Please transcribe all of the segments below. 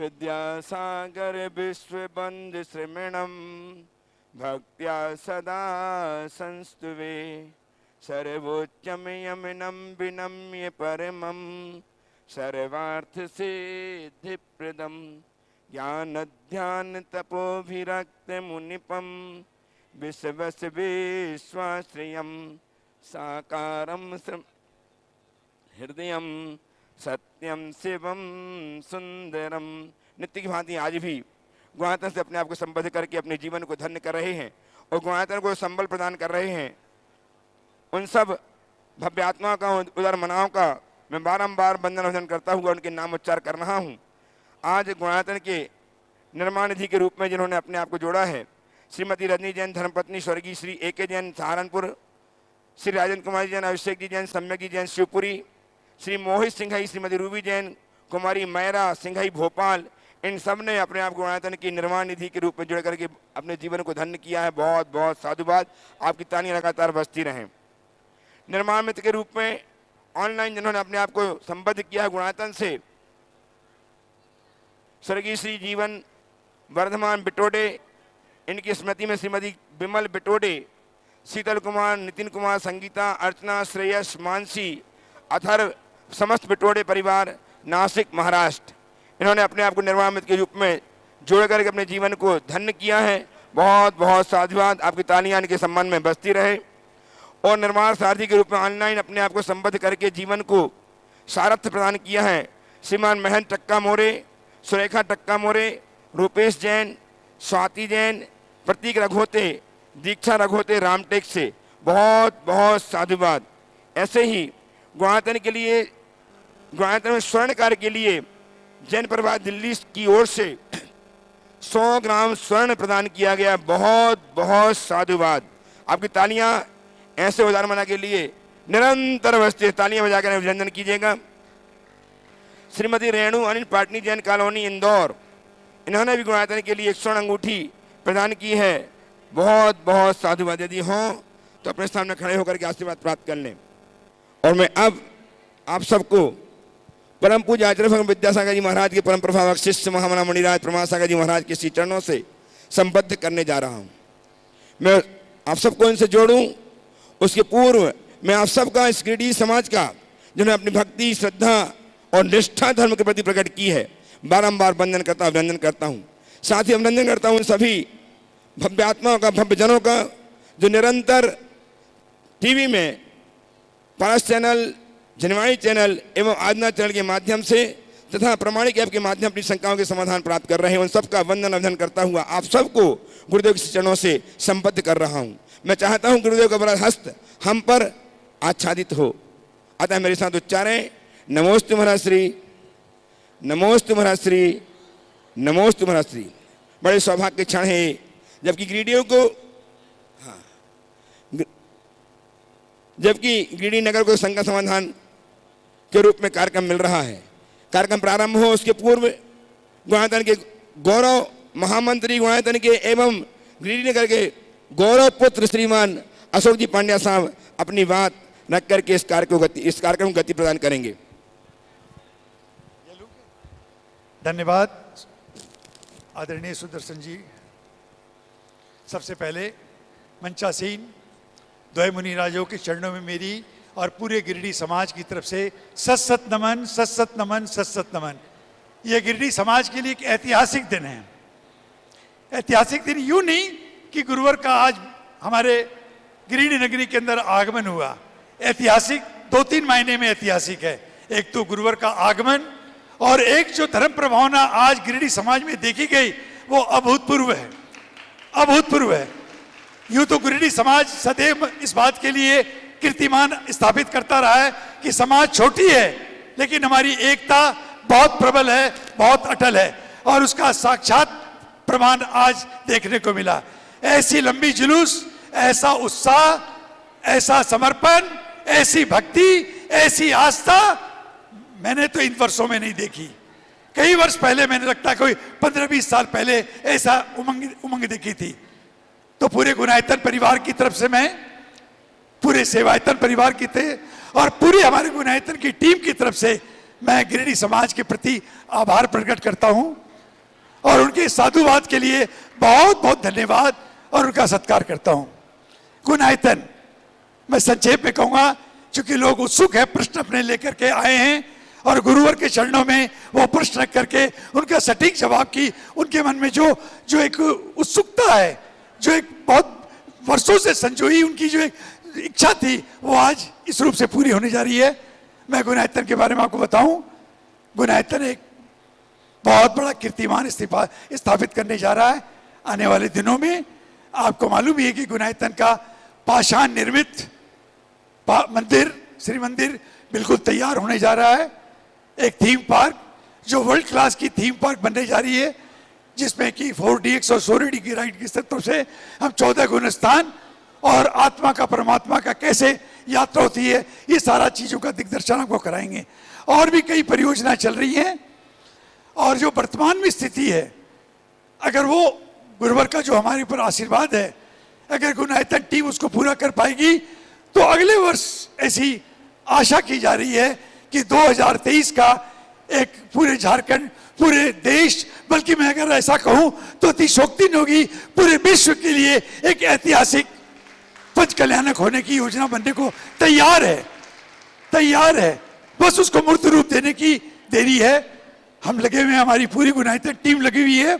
विद्यासागर विश्वबंद श्रमणम भक्त्या सदा संस्तुवे सर्वोच्चम यमिनं विनम्य परमं सर्वार्थ सिद्धिप्रदं ज्ञान ध्यान तपोभिरक्त मुनिपं विश्वस विश्वाश्रयं साकारं हृदयं सत्यम शिवम सुंदरम। नित्य की भांति आज भी गुणायतन से अपने आप को संबद्ध करके अपने जीवन को धन्य कर रहे हैं और गुणायतन को संबल प्रदान कर रहे हैं। उन सब भव्य आत्माओं का, उदार मनाओं का मैं बारंबार वंदन अभिनंदन करता हुआ उनके नाम उच्चार कर रहा हूँ। आज गुणायतन के निर्माण निधि के रूप में जिन्होंने अपने आप को जोड़ा है, श्रीमती रजनी जैन धर्मपत्नी स्वर्गीय श्री AK जैन सहारनपुर, श्री राजेंद्र कुमारी जैन, अभिषेक जी जैन, सम्यक जी जैन शिवपुरी, श्री मोहित सिंघई, श्रीमती रूबी जैन, कुमारी मैरा सिंघई भोपाल, इन सब ने अपने आप गुणायतन की निर्माण निधि के रूप में जुड़ करके अपने जीवन को धन्य किया है। बहुत बहुत साधुवाद, आपकी तालियां लगातार बजती रहें। निर्माण मित्र के रूप में ऑनलाइन जिन्होंने अपने आप को संबद्ध किया है गुणायतन से, स्वर्गीय श्री जीवन वर्धमान बिटोडे, इनकी स्मृति में श्रीमती विमल बिटोडे, शीतल कुमार, नितिन कुमार, संगीता, अर्चना, श्रेयस, मानसी, अथर्व, समस्त बिटोडे परिवार, नासिक महाराष्ट्र, इन्होंने अपने आप को निर्माण मित्र के रूप में जोड़ करके अपने जीवन को धन्य किया है। बहुत बहुत साधुवाद, आपकी तालियां इनके सम्मान में बजती रहे। और निर्माण सारथी के रूप में ऑनलाइन अपने आप को संबद्ध करके जीवन को सारथ्य प्रदान किया है श्रीमान महंत टक्का मोरे, सुरेखा टक्का मोरे, रूपेश जैन, स्वाति जैन, प्रतीक रघोते, दीक्षा रघोते रामटेक से। बहुत बहुत साधुवाद। ऐसे ही गुणायतन के लिए, गुणायतन में स्वर्ण कार्य के लिए जैन परिवार दिल्ली की ओर से 100 ग्राम स्वर्ण प्रदान किया गया। बहुत बहुत साधुवाद। आपकी तालियां ऐसे उदार मना के लिए निरंतर बजते, तालियां बजाकर अभिनंदन कीजिएगा। श्रीमती रेणु अनिल पाटनी जैन कॉलोनी इंदौर, इन्होंने भी गुणायतन के लिए एक स्वर्ण अंगूठी प्रदान की है। बहुत बहुत साधुवाद। यदि हों तो अपने सामने खड़े होकर के आशीर्वाद प्राप्त कर लें। और मैं अब आप सबको परम पूज्य आचार्य भगवान विद्यासागर जी महाराज के परम प्रभावक शिष्य महामना मणिराज प्रमाद सागर जी महाराज के श्री चरणों से संबद्ध करने जा रहा हूं। मैं आप सबको इनसे जोड़ूं, उसके पूर्व मैं आप सबका इस गिरिडीह समाज का, जिन्होंने अपनी भक्ति, श्रद्धा और निष्ठा धर्म के प्रति प्रकट की है, बारंबार वंदन करता, अभिनंदन करता हूँ। साथ ही अभिनंदन करता हूँ उन सभी भव्य आत्माओं का, भव्य जनों का, जो निरंतर टीवी में पारस चैनल, जनवाणी चैनल एवं आजना चैनल के माध्यम से तथा प्रमाणिक ऐप के माध्यम अपनी शंकाओं के समाधान प्राप्त कर रहे हैं। उन सबका वंदन अभिनंदन करता हुआ आप सबको गुरुदेव के चरणों से संबद्ध कर रहा हूँ। मैं चाहता हूँ गुरुदेव का बड़ा हस्त हम पर आच्छादित हो। अतः मेरे साथ उच्चारें, नमोस्तु महाराज श्री, नमोस्तु महाराज श्री, नमोस्तु महाराज श्री। बड़े सौभाग्य के क्षण है जबकि गिरिडीह को, जबकि गिरिडीह नगर को शंका समाधान के रूप में कार्यक्रम मिल रहा है। कार्यक्रम प्रारंभ हो उसके पूर्व गुणायतन के गौरव महामंत्री गुणायतन के एवं गिरिडीह नगर के गौरव पुत्र श्रीमान अशोक जी पांड्या साहब अपनी बात रख करके इस कार्यक्रम को गति प्रदान करेंगे। धन्यवाद आदरणीय सुदर्शन जी। सबसे पहले मंचासीन द्वय मुनिराजों के चरणों में मेरी और पूरे गिरिडीह समाज की तरफ से सत नमन, सत नमन, सत नमन। यह गिरिडीह समाज के लिए एक ऐतिहासिक दिन है। ऐतिहासिक दिन यूं नहीं कि गुरुवर का आज हमारे गिरिडीह नगरी के अंदर आगमन हुआ। ऐतिहासिक 2-3 मायने में ऐतिहासिक है। एक तो गुरुवर का आगमन और एक जो धर्म प्रभावना आज गिरिडीह समाज में देखी गई वो अभूतपूर्व है, अभूतपूर्व है। यूं तो गिरिडीह समाज सदैव इस बात के लिए कीर्तिमान स्थापित करता रहा है कि समाज छोटी है लेकिन हमारी एकता बहुत प्रबल है, बहुत अटल है, और उसका साक्षात प्रमाण आज देखने को मिला। ऐसी लंबी जुलूस, ऐसा उत्साह, ऐसा समर्पण, ऐसी भक्ति, ऐसी आस्था मैंने तो इन वर्षों में नहीं देखी। कई वर्ष पहले मैंने लगता है कोई 15-20 साल पहले ऐसा उमंग देखी थी। तो पूरे गुणायतन परिवार की तरफ से मैं, पूरे सेवायतन परिवार की थे और पूरी हमारे गुणायतन की टीम की तरफ से मैं गिरिडीह समाज के प्रति आभार प्रकट करता हूं। और उनके साधुवाद के लिए बहुत बहुत धन्यवाद और उनका सत्कार करता हूं। गुणायतन मैं संक्षेप में कहूंगा, क्योंकि लोग उत्सुक है, प्रश्न अपने लेकर के आए हैं और गुरुवर के चरणों में वो प्रश्न रख करके उनका सटीक जवाब की उनके मन में जो एक उत्सुकता है, जो एक बहुत वर्षों से संजोई उनकी जो एक इच्छा थी, वो आज इस रूप से पूरी होने जा रही है। मैं गुणायतन के बारे में आपको बताऊं, गुणायतन एक बहुत बड़ा कीर्तिमान स्थापित करने जा रहा है आने वाले दिनों में। आपको मालूम ही है कि गुणायतन का पाषाण निर्मित मंदिर, श्री मंदिर बिल्कुल तैयार होने जा रहा है। एक थीम पार्क जो वर्ल्ड क्लास की थीम पार्क बनने जा रही है, जिसमें कि 4DX और 4AD की राइड की तरफ से हम 14 गुण स्थान और आत्मा का परमात्मा का कैसे यात्रा होती है, ये सारा चीज़ों का दिग्दर्शन आपको कराएंगे। और भी कई परियोजना चल रही हैं और जो वर्तमान में स्थिति है, अगर वो गुरुवर का जो हमारे ऊपर आशीर्वाद है, अगर गुणायतन टीम उसको पूरा कर पाएगी तो अगले वर्ष ऐसी आशा की जा रही है कि 2023 का एक पूरे झारखंड, पूरे देश, बल्कि मैं अगर ऐसा कहूं तो अतिशोक्ति न होगी, पूरे विश्व के लिए एक ऐतिहासिक पंच कल्याणक होने की योजना बनने को तैयार है। बस उसको मूर्त रूप देने की देरी है। हम लगे हुए हैं, हमारी पूरी गुणायतन टीम लगी हुई है।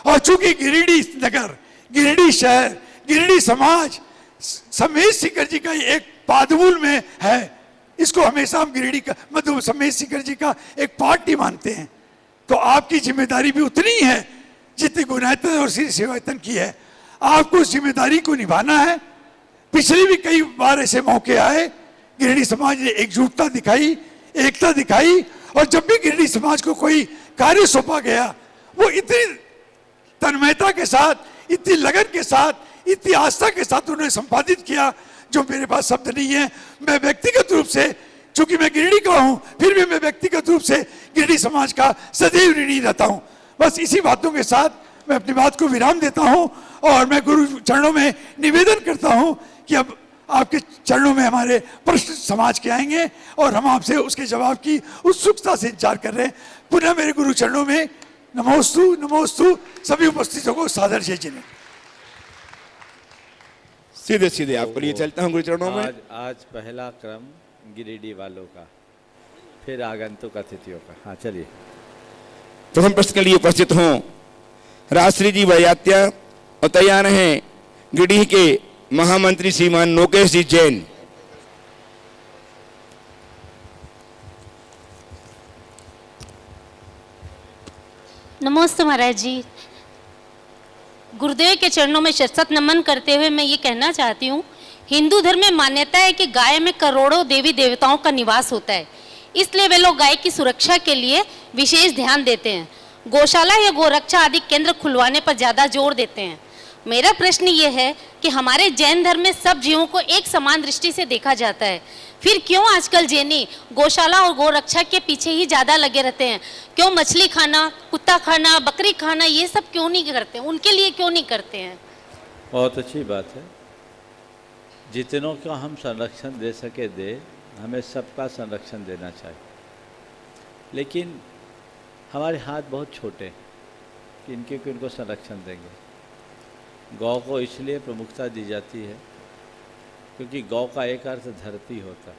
और चूंकि गिरिडीह नगर, गिरिडीह शहर, गिरिडीह समाज समेश सीकर जी का एक पादमूल में है, इसको हमेशा हम गिरिडीह का मतलब समेश सीकर जी का एक पार्ट ही मानते हैं। तो आपकी जिम्मेदारी भी उतनी है जितनी गुणायतन और श्री सेवायतन की है। आपको उस जिम्मेदारी को निभाना है। पिछले भी कई बार ऐसे मौके आए, गिरिडीह समाज ने एकजुटता दिखाई, एकता दिखाई, और जब भी गिरिडीह समाज को कोई कार्य सौंपा गया, वो इतनी तन्मयता के साथ, इतनी लगन के साथ, इतनी आस्था के साथ उन्होंने संपादित किया, जो मेरे पास शब्द नहीं है। मैं व्यक्तिगत रूप से, चूंकि मैं गिरिडीह का हूं, फिर भी मैं व्यक्तिगत रूप से गिरिडीह समाज का सदैव ऋणी रहता हूं। बस इसी बातों के साथ मैं अपनी बात को विराम देता हूं और मैं गुरु चरणों में निवेदन करता हूं कि अब आपके चरणों में हमारे प्रश्न समाज के आएंगे और हम आपसे उसके जवाब की उत्सुकता से इंतजार कर रहे हैं। पुनः मेरे गुरु चरणों में नमोस्तु नमोस्तु, सभी उपस्थितों को सादर जय जिने। सीधे सीधे आपको लिए चलता हूँ गुरु चरणों में। आज पहला क्रम गिरिडीह वालों का, फिर आगंतुक अतिथियों का। हाँ चलिए। प्रथम प्रश्न के लिए उपस्थित हों राजश्री जी वयात्या और तैयार हैं गिरिडीह के महामंत्री श्रीमान नोकेश जी जैन। नमस्ते महाराज जी। गुरुदेव के चरणों में शत नमन करते हुए मैं ये कहना चाहती हूँ, हिंदू धर्म में मान्यता है कि गाय में करोड़ों देवी देवताओं का निवास होता है, इसलिए वे लोग गाय की सुरक्षा के लिए विशेष ध्यान देते हैं। गौशाला या गोरक्षा आदि केंद्र खुलवाने पर ज़्यादा जोर देते हैं। मेरा प्रश्न ये है कि हमारे जैन धर्म में सब जीवों को एक समान दृष्टि से देखा जाता है, फिर क्यों आजकल जैनी गौशाला और गोरक्षा के पीछे ही ज़्यादा लगे रहते हैं? क्यों मछली खाना, कुत्ता खाना, बकरी खाना, ये सब क्यों नहीं करते? उनके लिए क्यों नहीं करते हैं? बहुत अच्छी बात है। जितनों का हम संरक्षण दे सके दे, हमें सबका संरक्षण देना चाहिए। लेकिन हमारे हाथ बहुत छोटे हैं कि इनको संरक्षण देंगे। गौ को इसलिए प्रमुखता दी जाती है क्योंकि गौ का एक अर्थ धरती होता है।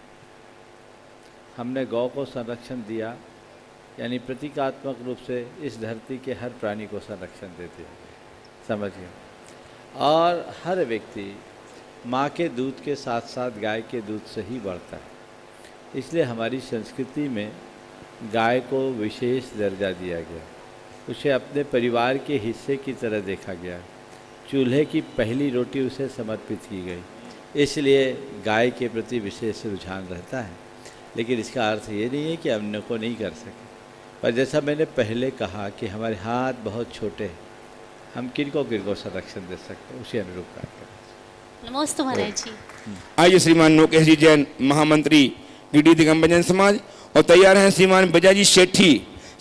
हमने गौ को संरक्षण दिया, यानी प्रतीकात्मक रूप से इस धरती के हर प्राणी को संरक्षण देते हैं, समझिए। और हर व्यक्ति माँ के दूध के साथ साथ गाय के दूध से ही बढ़ता है। इसलिए हमारी संस्कृति में गाय को विशेष दर्जा दिया गया, उसे अपने परिवार के हिस्से की तरह देखा गया। चूल्हे की पहली रोटी उसे समर्पित की गई, इसलिए गाय के प्रति विशेष रुझान रहता है। लेकिन इसका अर्थ ये नहीं है कि अन्य को नहीं कर सके। पर जैसा मैंने पहले कहा कि हमारे हाथ बहुत छोटे हैं, हम किनको संरक्षण दे सकते हैं, उसी अनुरूप कार्य करें। नमस्ते महाराज जी। आइए श्रीमान नोकेश जी जैन महामंत्री गिरिडीह दिगंबर जैन समाज, और तैयार हैं श्रीमान विजयजी सेठी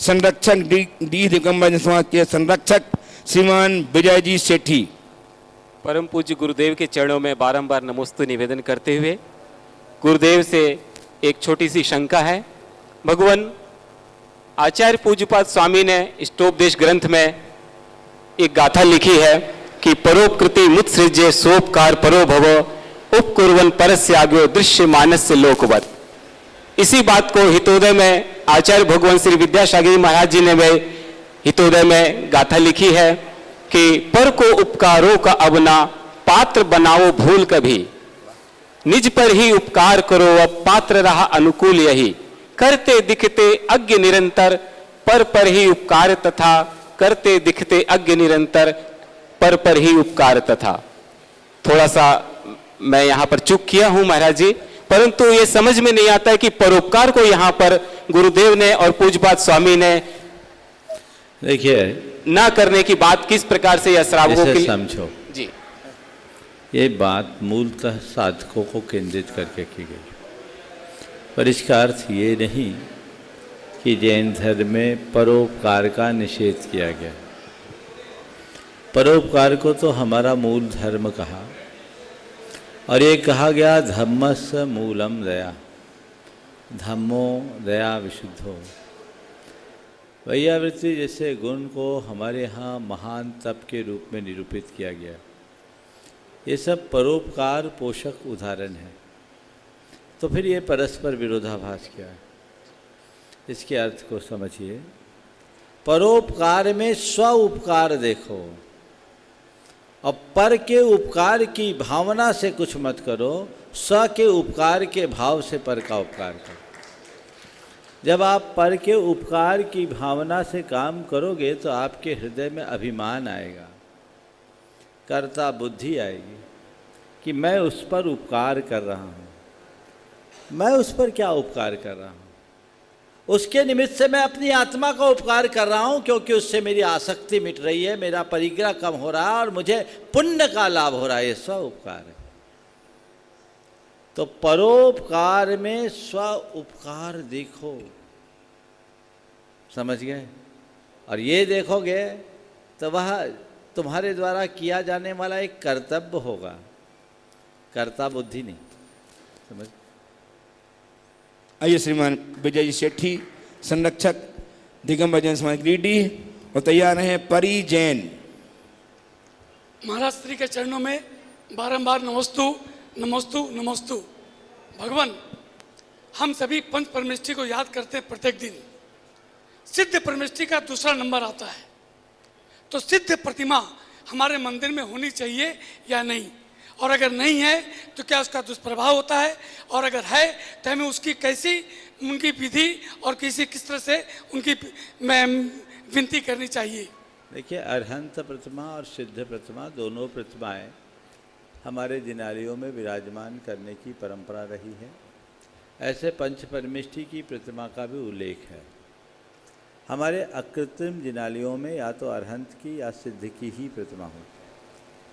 संरक्षक गिरिडीह दिगंबर जैन समाज के संरक्षक श्रीमान विजयजी सेठी। परम पूज्य गुरुदेव के चरणों में बारंबार नमोस्तु निवेदन करते हुए गुरुदेव से एक छोटी सी शंका है। भगवान आचार्य पूज्यपाद स्वामी ने इष्टोपदेश ग्रंथ में एक गाथा लिखी है कि परोपकृति मुत्सृज्य सोपकार परो भव उपकुर्वन परस्य आग्यो दृश्य मानस्य लोकवत। इसी बात को हितोदय में आचार्य भगवान श्री विद्यासागर महाराज जी ने वे हितोदय में गाथा लिखी है कि पर को उपकारों का अवना पात्र बनाओ भूल कभी, निज पर ही उपकार करो अब पात्र रहा अनुकूल यही, करते दिखते अज्ञ निरंतर पर ही उपकार तथा, करते दिखते अज्ञ निरंतर पर ही उपकार तथा। थोड़ा सा मैं यहां पर चूक किया हूं महाराज जी, परंतु ये समझ में नहीं आता है कि परोपकार को यहां पर गुरुदेव ने और पूज्यपाद स्वामी ने देखिए ना करने की बात किस प्रकार से यह श्रावकों के लिए समझो जी। ये बात मूलतः साधकों को केंद्रित करके की गई, पर इसका अर्थ ये नहीं कि जैन धर्म में परोपकार का निषेध किया गया। परोपकार को तो हमारा मूल धर्म कहा, और ये कहा गया धम्मस्य मूलम दया, धम्मो दया विशुद्धो। वैयावृत्ति जैसे गुण को हमारे यहाँ महान तप के रूप में निरूपित किया गया। ये सब परोपकार पोषक उदाहरण है। तो फिर ये परस्पर विरोधाभास क्या है? इसके अर्थ को समझिए। परोपकार में स्व उपकार देखो, और पर के उपकार की भावना से कुछ मत करो, स्व के उपकार के भाव से पर का उपकार करो। जब आप पर के उपकार की भावना से काम करोगे तो आपके हृदय में अभिमान आएगा, कर्ता बुद्धि आएगी कि मैं उस पर उपकार कर रहा हूँ। मैं उस पर क्या उपकार कर रहा हूँ? उसके निमित्त से मैं अपनी आत्मा का उपकार कर रहा हूँ, क्योंकि उससे मेरी आसक्ति मिट रही है, मेरा परिग्रह कम हो रहा है और मुझे पुण्य का लाभ हो रहा है। ये स्व उपकार है। तो परोपकार में स्व उपकार देखो, समझ गए? और ये देखोगे तो वह तुम्हारे द्वारा किया जाने वाला एक कर्तव्य होगा, कर्ता बुद्धि नहीं। समझ? आइए श्रीमान विजय जी सेठी, संरक्षक दिगंबर जैन समाज गिरिडीह, और तैयार हैं परी जैन। महाराज श्री के चरणों में बारंबार नमस्तु नमस्तु नमस्तु। भगवान, हम सभी पंच परमेष्ठी को याद करते हैं प्रत्येक दिन। सिद्ध परमेष्ठी का दूसरा नंबर आता है, तो सिद्ध प्रतिमा हमारे मंदिर में होनी चाहिए या नहीं, और अगर नहीं है तो क्या उसका दुष्प्रभाव होता है, और अगर है तो हमें उसकी कैसी उनकी विधि और किस तरह से उनकी विनती करनी चाहिए। देखिए, अरहंत प्रतिमा और सिद्ध प्रतिमा दोनों प्रतिमाएं हमारे जिनालयों में विराजमान करने की परंपरा रही है। ऐसे पंच परमेष्ठी की प्रतिमा का भी उल्लेख है। हमारे अकृत्रिम जिनालयों में या तो अरहंत की या सिद्ध की ही प्रतिमा हो।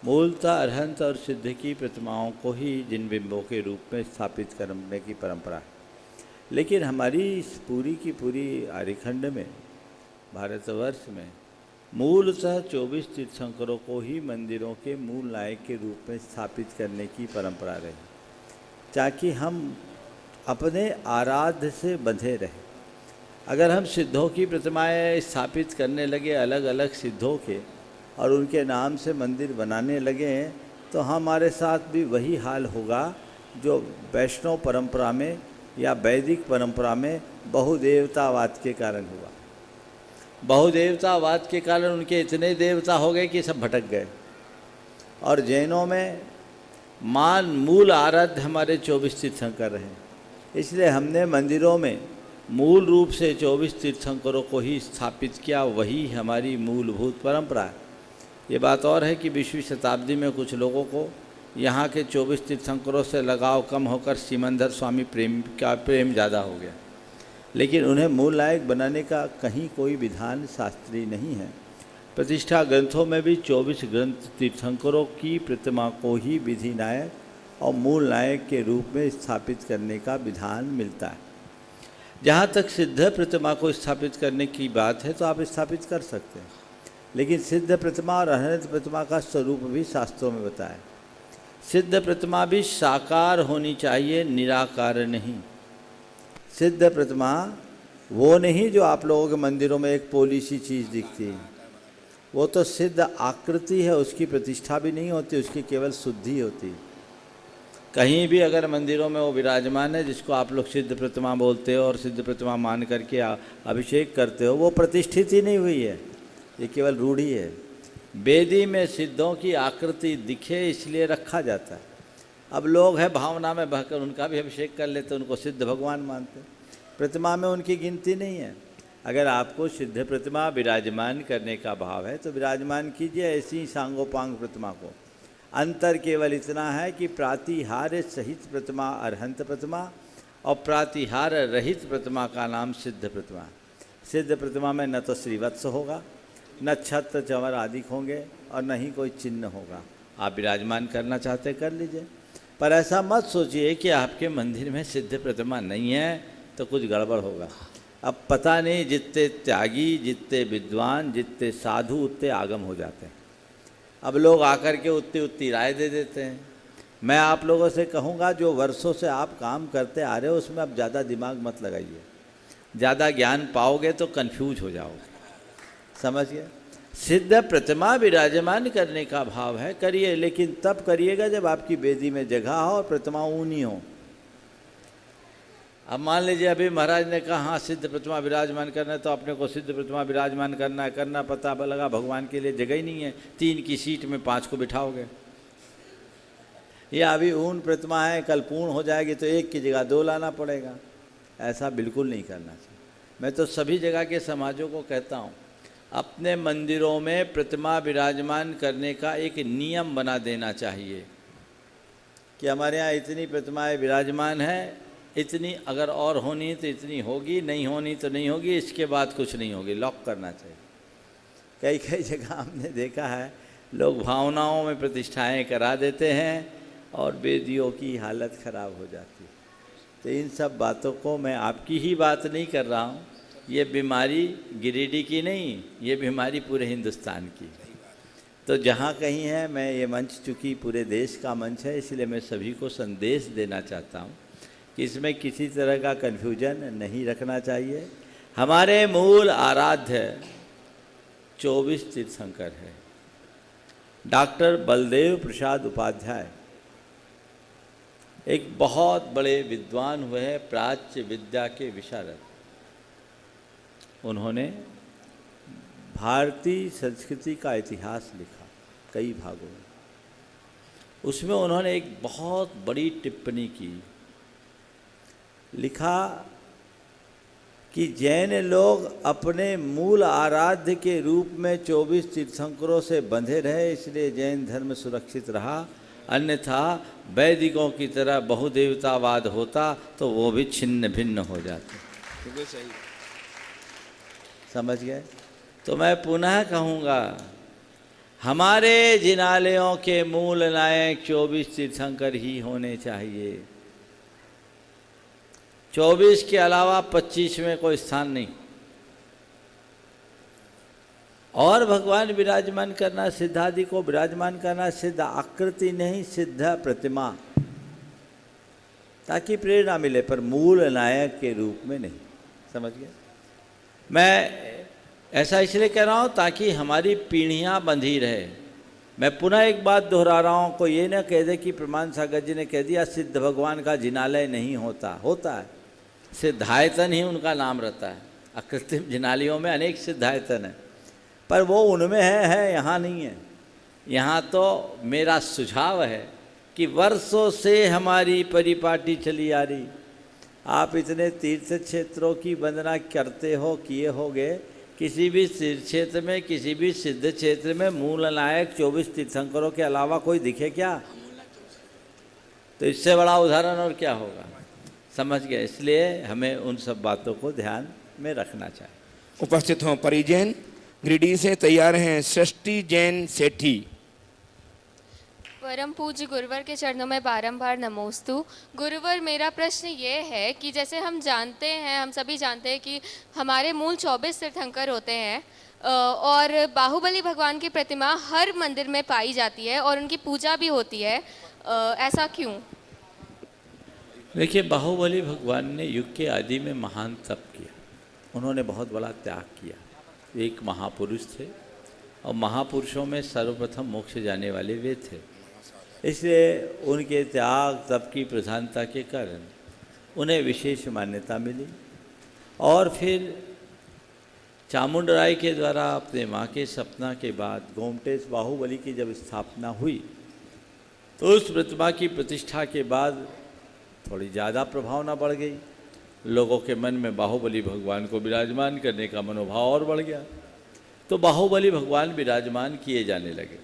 मूलतः अरहंत और सिद्ध की प्रतिमाओं को ही जिन बिंबों के रूप में स्थापित करने की परंपरा है। लेकिन हमारी इस पूरी की पूरी आर्यखंड में, भारतवर्ष में मूलतः 24 तीर्थंकरों को ही मंदिरों के मूल नायक के रूप में स्थापित करने की परंपरा रही, ताकि हम अपने आराध्य से बंधे रहें। अगर हम सिद्धों की प्रतिमाएं स्थापित करने लगे, अलग अलग सिद्धों के, और उनके नाम से मंदिर बनाने लगे, तो हमारे साथ भी वही हाल होगा जो वैष्णव परंपरा में या वैदिक परंपरा में बहुदेवतावाद के कारण हुआ। बहुदेवतावाद के कारण उनके इतने देवता हो गए कि सब भटक गए। और जैनों में मूल आराध्य हमारे 24 तीर्थंकर रहे, इसलिए हमने मंदिरों में मूल रूप से 24 तीर्थंकरों को ही स्थापित किया। वही हमारी मूलभूत परंपरा है। ये बात और है कि 20वीं शताब्दी में कुछ लोगों को यहाँ के 24 तीर्थंकरों से लगाव कम होकर सिमंदर स्वामी प्रेम ज़्यादा हो गया, लेकिन उन्हें मूल नायक बनाने का कहीं कोई विधान शास्त्रीय नहीं है। प्रतिष्ठा ग्रंथों में भी 24 ग्रंथ तीर्थंकरों की प्रतिमा को ही विधि नायक और मूल नायक के रूप में स्थापित करने का विधान मिलता है। जहाँ तक सिद्ध प्रतिमा को स्थापित करने की बात है तो आप स्थापित कर सकते हैं, लेकिन सिद्ध प्रतिमा और अरहंत प्रतिमा का स्वरूप भी शास्त्रों में बताया। सिद्ध प्रतिमा भी साकार होनी चाहिए, निराकार नहीं। सिद्ध प्रतिमा वो नहीं जो आप लोगों के मंदिरों में एक पोली सी चीज़ दिखती है। वो तो सिद्ध आकृति है, उसकी प्रतिष्ठा भी नहीं होती, उसकी केवल शुद्धि होती। कहीं भी अगर मंदिरों में वो विराजमान है, जिसको आप लोग सिद्ध प्रतिमा बोलते हो और सिद्ध प्रतिमा मान करके अभिषेक करते हो, वो प्रतिष्ठित ही नहीं हुई है, ये केवल रूढ़ी है। वेदी में सिद्धों की आकृति दिखे इसलिए रखा जाता है। अब लोग हैं भावना में बहकर उनका भी अभिषेक कर लेते, उनको सिद्ध भगवान मानते, प्रतिमा में उनकी गिनती नहीं है। अगर आपको सिद्ध प्रतिमा विराजमान करने का भाव है तो विराजमान कीजिए ऐसी सांगोपांग प्रतिमा को। अंतर केवल इतना है कि प्रातिहार्य सहित प्रतिमा अरहंत प्रतिमा और प्रातिहार रहित प्रतिमा का नाम सिद्ध प्रतिमा। सिद्ध प्रतिमा में न तो श्रीवत्स होगा, न छत्र चंवर आदि होंगे और न ही कोई चिन्ह होगा। आप विराजमान करना चाहते कर लीजिए, पर ऐसा मत सोचिए कि आपके मंदिर में सिद्ध प्रतिमा नहीं है तो कुछ गड़बड़ होगा। अब पता नहीं, जितने त्यागी, जितने विद्वान, जितने साधु उतने आगम हो जाते हैं। अब लोग आकर के उतनी राय दे देते हैं। मैं आप लोगों से कहूँगा, जो वर्षों से आप काम करते आ रहे हो उसमें अब ज़्यादा दिमाग मत लगाइए। ज़्यादा ज्ञान पाओगे तो कन्फ्यूज हो जाओगे, समझ गए। सिद्ध प्रतिमा विराजमान करने का भाव है, करिए, लेकिन तब करिएगा जब आपकी वेदी में जगह हो और प्रतिमा ऊनी हो। अब मान लीजिए अभी महाराज ने कहा हाँ सिद्ध प्रतिमा विराजमान करना है, तो अपने को सिद्ध प्रतिमा विराजमान करना पता लगा भगवान के लिए जगह ही नहीं है, 3 की सीट में 5 को बिठाओगे। या अभी ऊन प्रतिमा है, कल पूर्ण हो जाएगी तो 1 की जगह 2 लाना पड़ेगा। ऐसा बिल्कुल नहीं करना चाहिए। मैं तो सभी जगह के समाजों को कहता हूँ, अपने मंदिरों में प्रतिमा विराजमान करने का एक नियम बना देना चाहिए कि हमारे यहाँ इतनी प्रतिमाएं विराजमान हैं, इतनी अगर और होनी तो इतनी होगी, नहीं होनी तो नहीं होगी, इसके बाद कुछ नहीं होगी, लॉक करना चाहिए। कई जगह हमने देखा है लोग भावनाओं में प्रतिष्ठाएं करा देते हैं और वेदियों की हालत ख़राब हो जाती है। तो इन सब बातों को, मैं आपकी ही बात नहीं कर रहा हूँ, ये बीमारी गिरिडीह की नहीं, ये बीमारी पूरे हिंदुस्तान की। तो जहाँ कहीं है, मैं ये मंच चूँकि पूरे देश का मंच है, इसलिए मैं सभी को संदेश देना चाहता हूँ कि इसमें किसी तरह का कन्फ्यूजन नहीं रखना चाहिए। हमारे मूल आराध्य 24 तीर्थंकर है। डॉक्टर बलदेव प्रसाद उपाध्याय एक बहुत बड़े विद्वान हुए हैं, प्राच्य विद्या के विशारद। उन्होंने भारतीय संस्कृति का इतिहास लिखा कई भागों में। उसमें उन्होंने एक बहुत बड़ी टिप्पणी की, लिखा कि जैन लोग अपने मूल आराध्य के रूप में 24 तीर्थंकरों से बंधे रहे, इसलिए जैन धर्म सुरक्षित रहा। अन्यथा वैदिकों की तरह बहुदेवतावाद होता तो वो भी छिन्न भिन्न हो जाते। बिल्कुल सही, समझ गए। तो मैं पुनः कहूँगा, हमारे जिनालयों के मूल नायक 24 तीर्थंकर ही होने चाहिए। 24 के अलावा 25 में कोई स्थान नहीं। और भगवान विराजमान करना, सिद्धादि को विराजमान करना, सिद्ध आकृति नहीं, सिद्ध प्रतिमा, ताकि प्रेरणा मिले, पर मूल नायक के रूप में नहीं। समझ गए। मैं ऐसा इसलिए कह रहा हूँ ताकि हमारी पीढ़ियाँ बंधी रहे। मैं पुनः एक बात दोहरा रहा हूँ, कोई ये ना कह दे कि प्रमाण सागर जी ने कह दिया सिद्ध भगवान का जिनालय नहीं होता। होता है, सिद्धायतन ही उनका नाम रहता है। अकृत्रिम जिनालयों में अनेक सिद्धायतन है, पर वो उनमें है, यहाँ नहीं है। यहाँ तो मेरा सुझाव है कि वर्षों से हमारी परिपाटी चली आ रही। आप इतने तीर्थ क्षेत्रों की वंदना करते हो, किए होगे, किसी भी तीर्थ क्षेत्र में, किसी भी सिद्ध क्षेत्र में मूल नायक 24 तीर्थंकरों के अलावा कोई दिखे क्या? तो इससे बड़ा उदाहरण और क्या होगा? समझ गए। इसलिए हमें उन सब बातों को ध्यान में रखना चाहिए। उपस्थित हों परिजन। गिरिडीह से तैयार हैं सृष्टि जैन सेठी। परम पूज्य गुरुवर के चरणों में बारंबार नमोस्तु। गुरुवर, मेरा प्रश्न ये है कि जैसे हम जानते हैं, हम सभी जानते हैं कि हमारे मूल 24 तीर्थंकर होते हैं और बाहुबली भगवान की प्रतिमा हर मंदिर में पाई जाती है और उनकी पूजा भी होती है, ऐसा क्यों? देखिए, बाहुबली भगवान ने युग के आदि में महान तप किया, उन्होंने बहुत बड़ा त्याग किया। एक महापुरुष थे और महापुरुषों में सर्वप्रथम मोक्ष जाने वाले वे थे। इसलिए उनके त्याग तप की प्रधानता के कारण उन्हें विशेष मान्यता मिली। और फिर चामुंडराय के द्वारा अपने माँ के सपना के बाद गोमटेश बाहुबली की जब स्थापना हुई तो उस प्रतिमा की प्रतिष्ठा के बाद थोड़ी ज़्यादा प्रभावना बढ़ गई। लोगों के मन में बाहुबली भगवान को विराजमान करने का मनोभाव और बढ़ गया, तो बाहुबली भगवान विराजमान किए जाने लगे।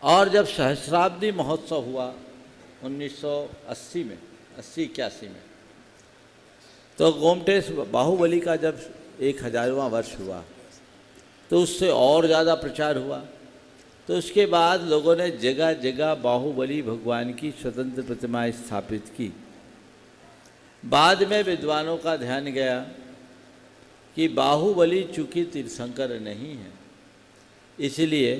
और जब सहस्राब्दी महोत्सव हुआ 1980 में 80-81 में, तो गोमटेश बाहुबली का जब 1000वां वर्ष हुआ तो उससे और ज़्यादा प्रचार हुआ। तो उसके बाद लोगों ने जगह जगह बाहुबली भगवान की स्वतंत्र प्रतिमाएं स्थापित की। बाद में विद्वानों का ध्यान गया कि बाहुबली चूंकि तीर्थंकर नहीं है, इसलिए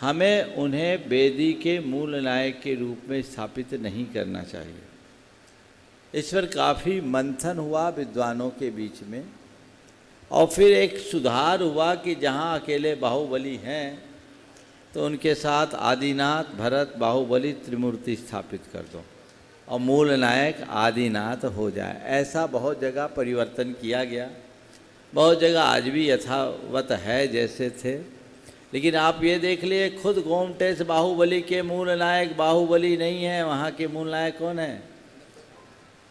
हमें उन्हें वेदी के मूल नायक के रूप में स्थापित नहीं करना चाहिए। इस पर काफ़ी मंथन हुआ विद्वानों के बीच में, और फिर एक सुधार हुआ कि जहाँ अकेले बाहुबली हैं तो उनके साथ आदिनाथ भरत बाहुबली त्रिमूर्ति स्थापित कर दो और मूल नायक आदिनाथ हो जाए। ऐसा बहुत जगह परिवर्तन किया गया, बहुत जगह आज भी यथावत है जैसे थे। लेकिन आप ये देख लिए, खुद गोमटेश बाहुबली के मूल नायक बाहुबली नहीं है, वहाँ के मूल नायक कौन है?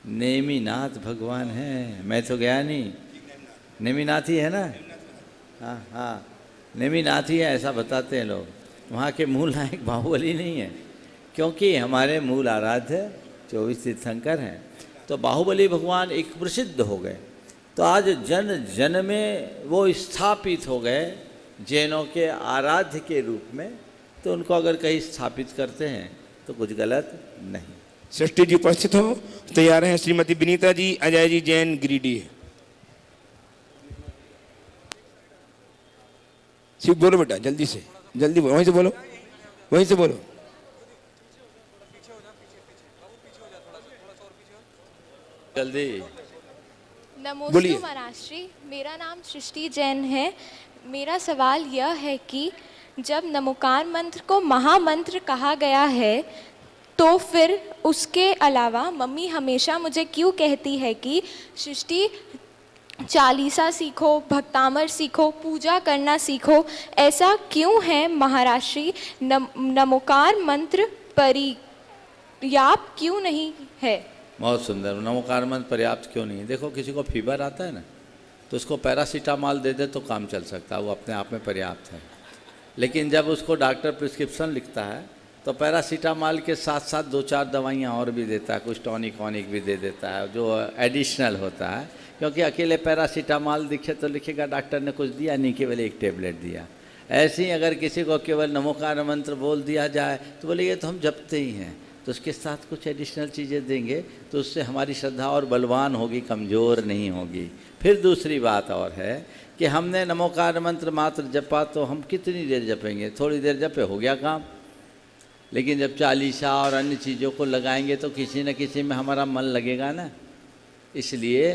नेमिनाथ भगवान है। मैं तो गया नहीं, नेमिनाथ ही है ना? हाँ हाँ, नेमिनाथ ही है, ऐसा बताते हैं लोग। वहाँ के मूल नायक बाहुबली नहीं है, क्योंकि हमारे मूल आराध्य 24 तीर्थंकर हैं। तो बाहुबली भगवान एक प्रसिद्ध हो गए, तो आज जन जन में वो स्थापित हो गए जैनों के आराध्य के रूप में। तो उनको अगर कहीं स्थापित करते हैं तो कुछ गलत नहीं। सृष्टि जी उपस्थित हो, तैयार हैं श्रीमती विनीता जी, अजय जी जैन गिरिडीह। शिव बोलो बेटा, जल्दी से, जल्दी बोलो, वहीं से बोलो, वहीं से बोलो। जल्दी बोलिए। नमोस्तु महाराष्ट्री, मेरा नाम सृष्टि जैन है। मेरा सवाल यह है कि जब नमोकार मंत्र को महामंत्र कहा गया है तो फिर उसके अलावा मम्मी हमेशा मुझे क्यों कहती है कि सृष्टि चालीसा सीखो, भक्तामर सीखो, पूजा करना सीखो। ऐसा क्यों है महाराष्ट्री? नमोकार मंत्र पर्याप्त क्यों नहीं है? बहुत सुंदर। नमोकार मंत्र पर्याप्त क्यों नहीं है? देखो, किसी को फीवर आता है ना, तो उसको पैरासीटामॉल दे दे तो काम चल सकता है, वो अपने आप में पर्याप्त है। लेकिन जब उसको डॉक्टर प्रिस्क्रिप्शन लिखता है तो पैरासीटामॉल के साथ साथ 2-4 दवाइयाँ और भी देता है, कुछ टॉनिक वॉनिक भी दे देता है जो एडिशनल होता है। क्योंकि अकेले पैरासीटामॉल दिखे तो लिखेगा डॉक्टर ने कुछ दिया नहीं, केवल एक टेबलेट दिया। ऐसे ही अगर किसी को केवल नमोकार मंत्र बोल दिया जाए तो बोले ये तो हम जपते ही हैं, तो उसके साथ कुछ एडिशनल चीज़ें देंगे तो उससे हमारी श्रद्धा और बलवान होगी, कमज़ोर नहीं होगी। फिर दूसरी बात और है कि हमने नमोकार मंत्र मात्र जपा तो हम कितनी देर जपेंगे? थोड़ी देर जपे हो गया काम। लेकिन जब चालीसा और अन्य चीज़ों को लगाएंगे तो किसी न किसी में हमारा मन लगेगा ना। इसलिए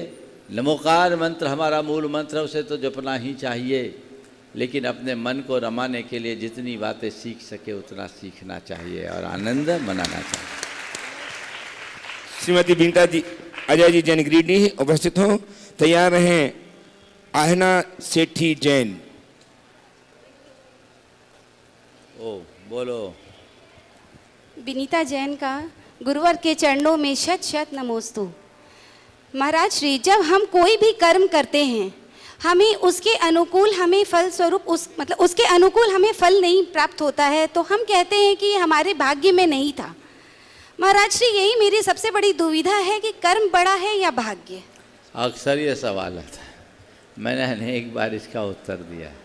नमोकार मंत्र हमारा मूल मंत्र है, उसे तो जपना ही चाहिए, लेकिन अपने मन को रमाने के लिए जितनी बातें सीख सके उतना सीखना चाहिए और आनंद मनाना चाहिए। श्रीमती विनीता जी, अजय जी जैन गिरिडीह उपस्थित हो, तैयार रहें आहना सेठी जैन। ओ बोलो। विनीता जैन का गुरुवर के चरणों में शत शत नमोस्तु। महाराज श्री, जब हम कोई भी कर्म करते हैं हमें उसके अनुकूल हमें फल स्वरूप उसके अनुकूल हमें फल नहीं प्राप्त होता है तो हम कहते हैं कि हमारे भाग्य में नहीं था। महाराज श्री, यही मेरी सबसे बड़ी दुविधा है कि कर्म बड़ा है या भाग्य? अक्सर ये सवाल आता है, मैंने अनेक बार इसका उत्तर दिया है,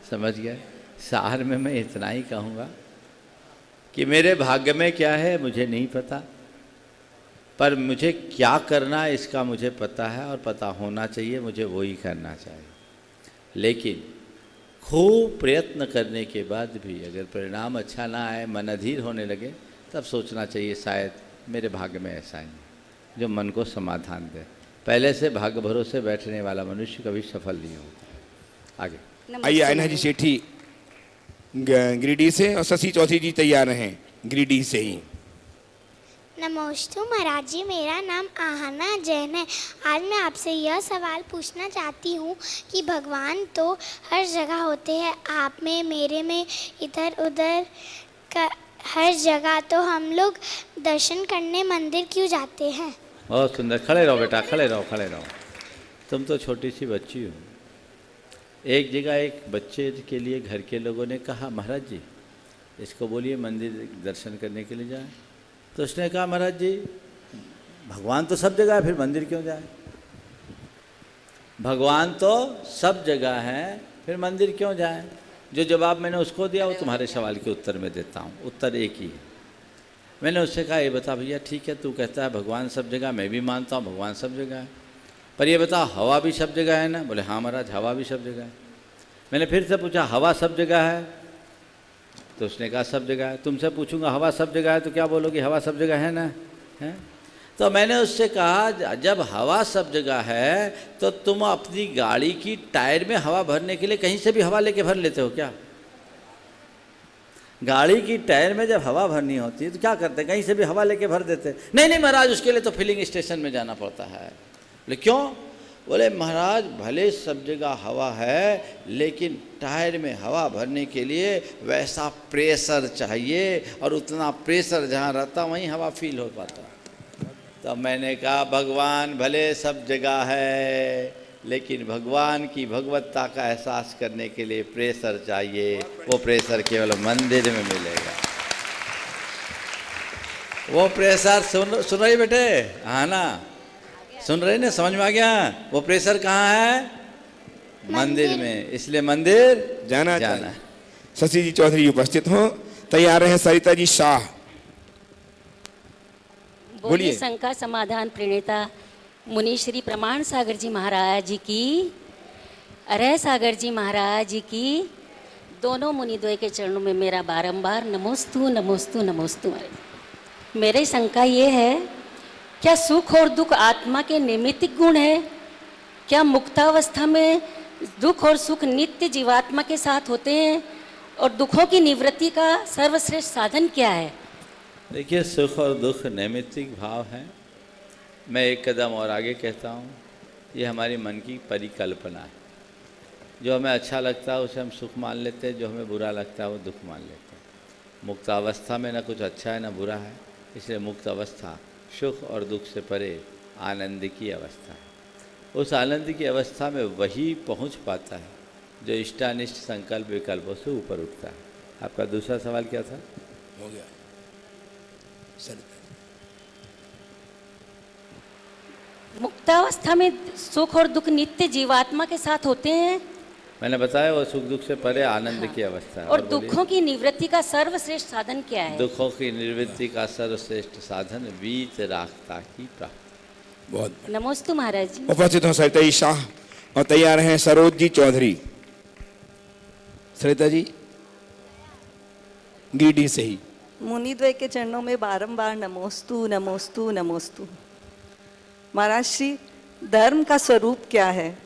समझ गए। सार में मैं इतना ही कहूँगा कि मेरे भाग्य में क्या है मुझे नहीं पता, पर मुझे क्या करना है इसका मुझे पता है और पता होना चाहिए, मुझे वही करना चाहिए। लेकिन खूब प्रयत्न करने के बाद भी अगर परिणाम अच्छा ना आए, मन अधीर होने लगे, तब सोचना चाहिए शायद मेरे भाग्य में ऐसा ही है जो मन को समाधान दे। पहले से भाग्य भरोसे बैठने वाला मनुष्य कभी सफल नहीं होता। आगे। आइए आयना जी सेठी गिरिडीह से और शशि चौधरी जी तैयार हैं गिरिडीह से ही। नमोस्तु महाराज जी, मेरा नाम आहना जैन है। आज मैं आपसे यह सवाल पूछना चाहती हूँ कि भगवान तो हर जगह होते हैं, आप में, मेरे में, इधर उधर का हर जगह, तो हम लोग दर्शन करने मंदिर क्यों जाते हैं? बहुत सुंदर। खड़े रहो बेटा, खड़े रहो, खड़े रहो। तुम तो छोटी सी बच्ची हो। एक जगह एक बच्चे के लिए घर के लोगों ने कहा, महाराज जी इसको बोलिए मंदिर दर्शन करने के लिए जाए। तो उसने कहा, महाराज जी भगवान तो सब जगह है, फिर मंदिर क्यों जाए? भगवान तो सब जगह है, फिर मंदिर क्यों जाए? जो जवाब मैंने उसको दिया वो तुम्हारे सवाल के उत्तर में देता हूँ। उत्तर एक ही है। मैंने उससे कहा, ये बता भैया, ठीक है तू कहता है भगवान सब जगह, मैं भी मानता हूँ भगवान सब जगह है, पर ये बता हवा भी सब जगह है ना? बोले हाँ महाराज हवा भी सब जगह है। मैंने फिर से पूछा, हवा सब जगह है? तो उसने कहा सब जगह है। तुमसे पूछूंगा हवा सब जगह है तो क्या बोलोगे? हवा सब जगह है ना? है? तो मैंने उससे कहा, जब हवा सब जगह है तो तुम अपनी गाड़ी की टायर में हवा भरने के लिए कहीं से भी हवा लेके भर लेते हो क्या? गाड़ी की टायर में जब हवा भरनी होती है तो क्या करते? कहीं से भी हवा लेके भर देते? नहीं नहीं महाराज, उसके लिए तो फिलिंग स्टेशन में जाना पड़ता है। बोले क्यों? बोले महाराज भले सब जगह हवा है, लेकिन टायर में हवा भरने के लिए वैसा प्रेशर चाहिए, और उतना प्रेशर जहाँ रहता वहीं हवा फील हो पाता। तो मैंने कहा, भगवान भले सब जगह है, लेकिन भगवान की भगवत्ता का एहसास करने के लिए प्रेशर चाहिए। वो प्रेशर केवल मंदिर में मिलेगा। वो प्रेशर सुन रही बेटे? हाँ ना, सुन रहे ना? समझ में आ गया? वो प्रेशर कहाँ है? मंदिर में। इसलिए मंदिर जाना है। शशि जी चौधरी उपस्थित हो, तैयार हैं सरिता जी शाह। बोलिए शंका समाधान प्रणेता मुनि श्री प्रमाण सागर जी महाराज जी की, अरय सागर जी महाराज जी की, दोनों मुनिद्वय के चरणों में मेरा बारंबार नमोस्तु नमोस्तु नमोस्तु। मेरी शंका ये है, क्या सुख और दुख आत्मा के नैमित्तिक गुण है? क्या मुक्तावस्था में दुख और सुख नित्य जीवात्मा के साथ होते हैं? और दुखों की निवृत्ति का सर्वश्रेष्ठ साधन क्या है? देखिए, सुख और दुख नैमित्तिक भाव हैं। मैं एक कदम और आगे कहता हूँ, ये हमारी मन की परिकल्पना है। जो हमें अच्छा लगता है उसे हम सुख मान लेते हैं, जो हमें बुरा लगता है वो दुख मान लेते हैं। मुक्त अवस्था में न कुछ अच्छा है न बुरा है, इसलिए मुक्त अवस्था सुख और दुख से परे आनंद की अवस्था है। उस आनंद की अवस्था में वही पहुँच पाता है जो इष्टानिष्ट संकल्प विकल्पों से ऊपर उठता है। आपका दूसरा सवाल क्या था? हो गया सर। मुक्तावस्था में सुख और दुख नित्य जीवात्मा के साथ होते हैं। मैंने बताया वो सुख दुख से परे आनंद की अवस्था है। और दुखों की निवृत्ति का सर्वश्रेष्ठ साधन क्या है? दुखों की निवृत्ति का सर्वश्रेष्ठ साधन वीतरागता की प्राप्ति। बहुत नमोस्तु महाराज जी। उपस्थित हो सरिता जी शाह और तैयार हैं सरोज जी चौधरी। सरिता जी गिरिडीह से ही। मुनिद्वय के चरणों में बारंबार नमोस्तु नमोस्तु नमोस्तु। महाराज श्री, धर्म का स्वरूप क्या है?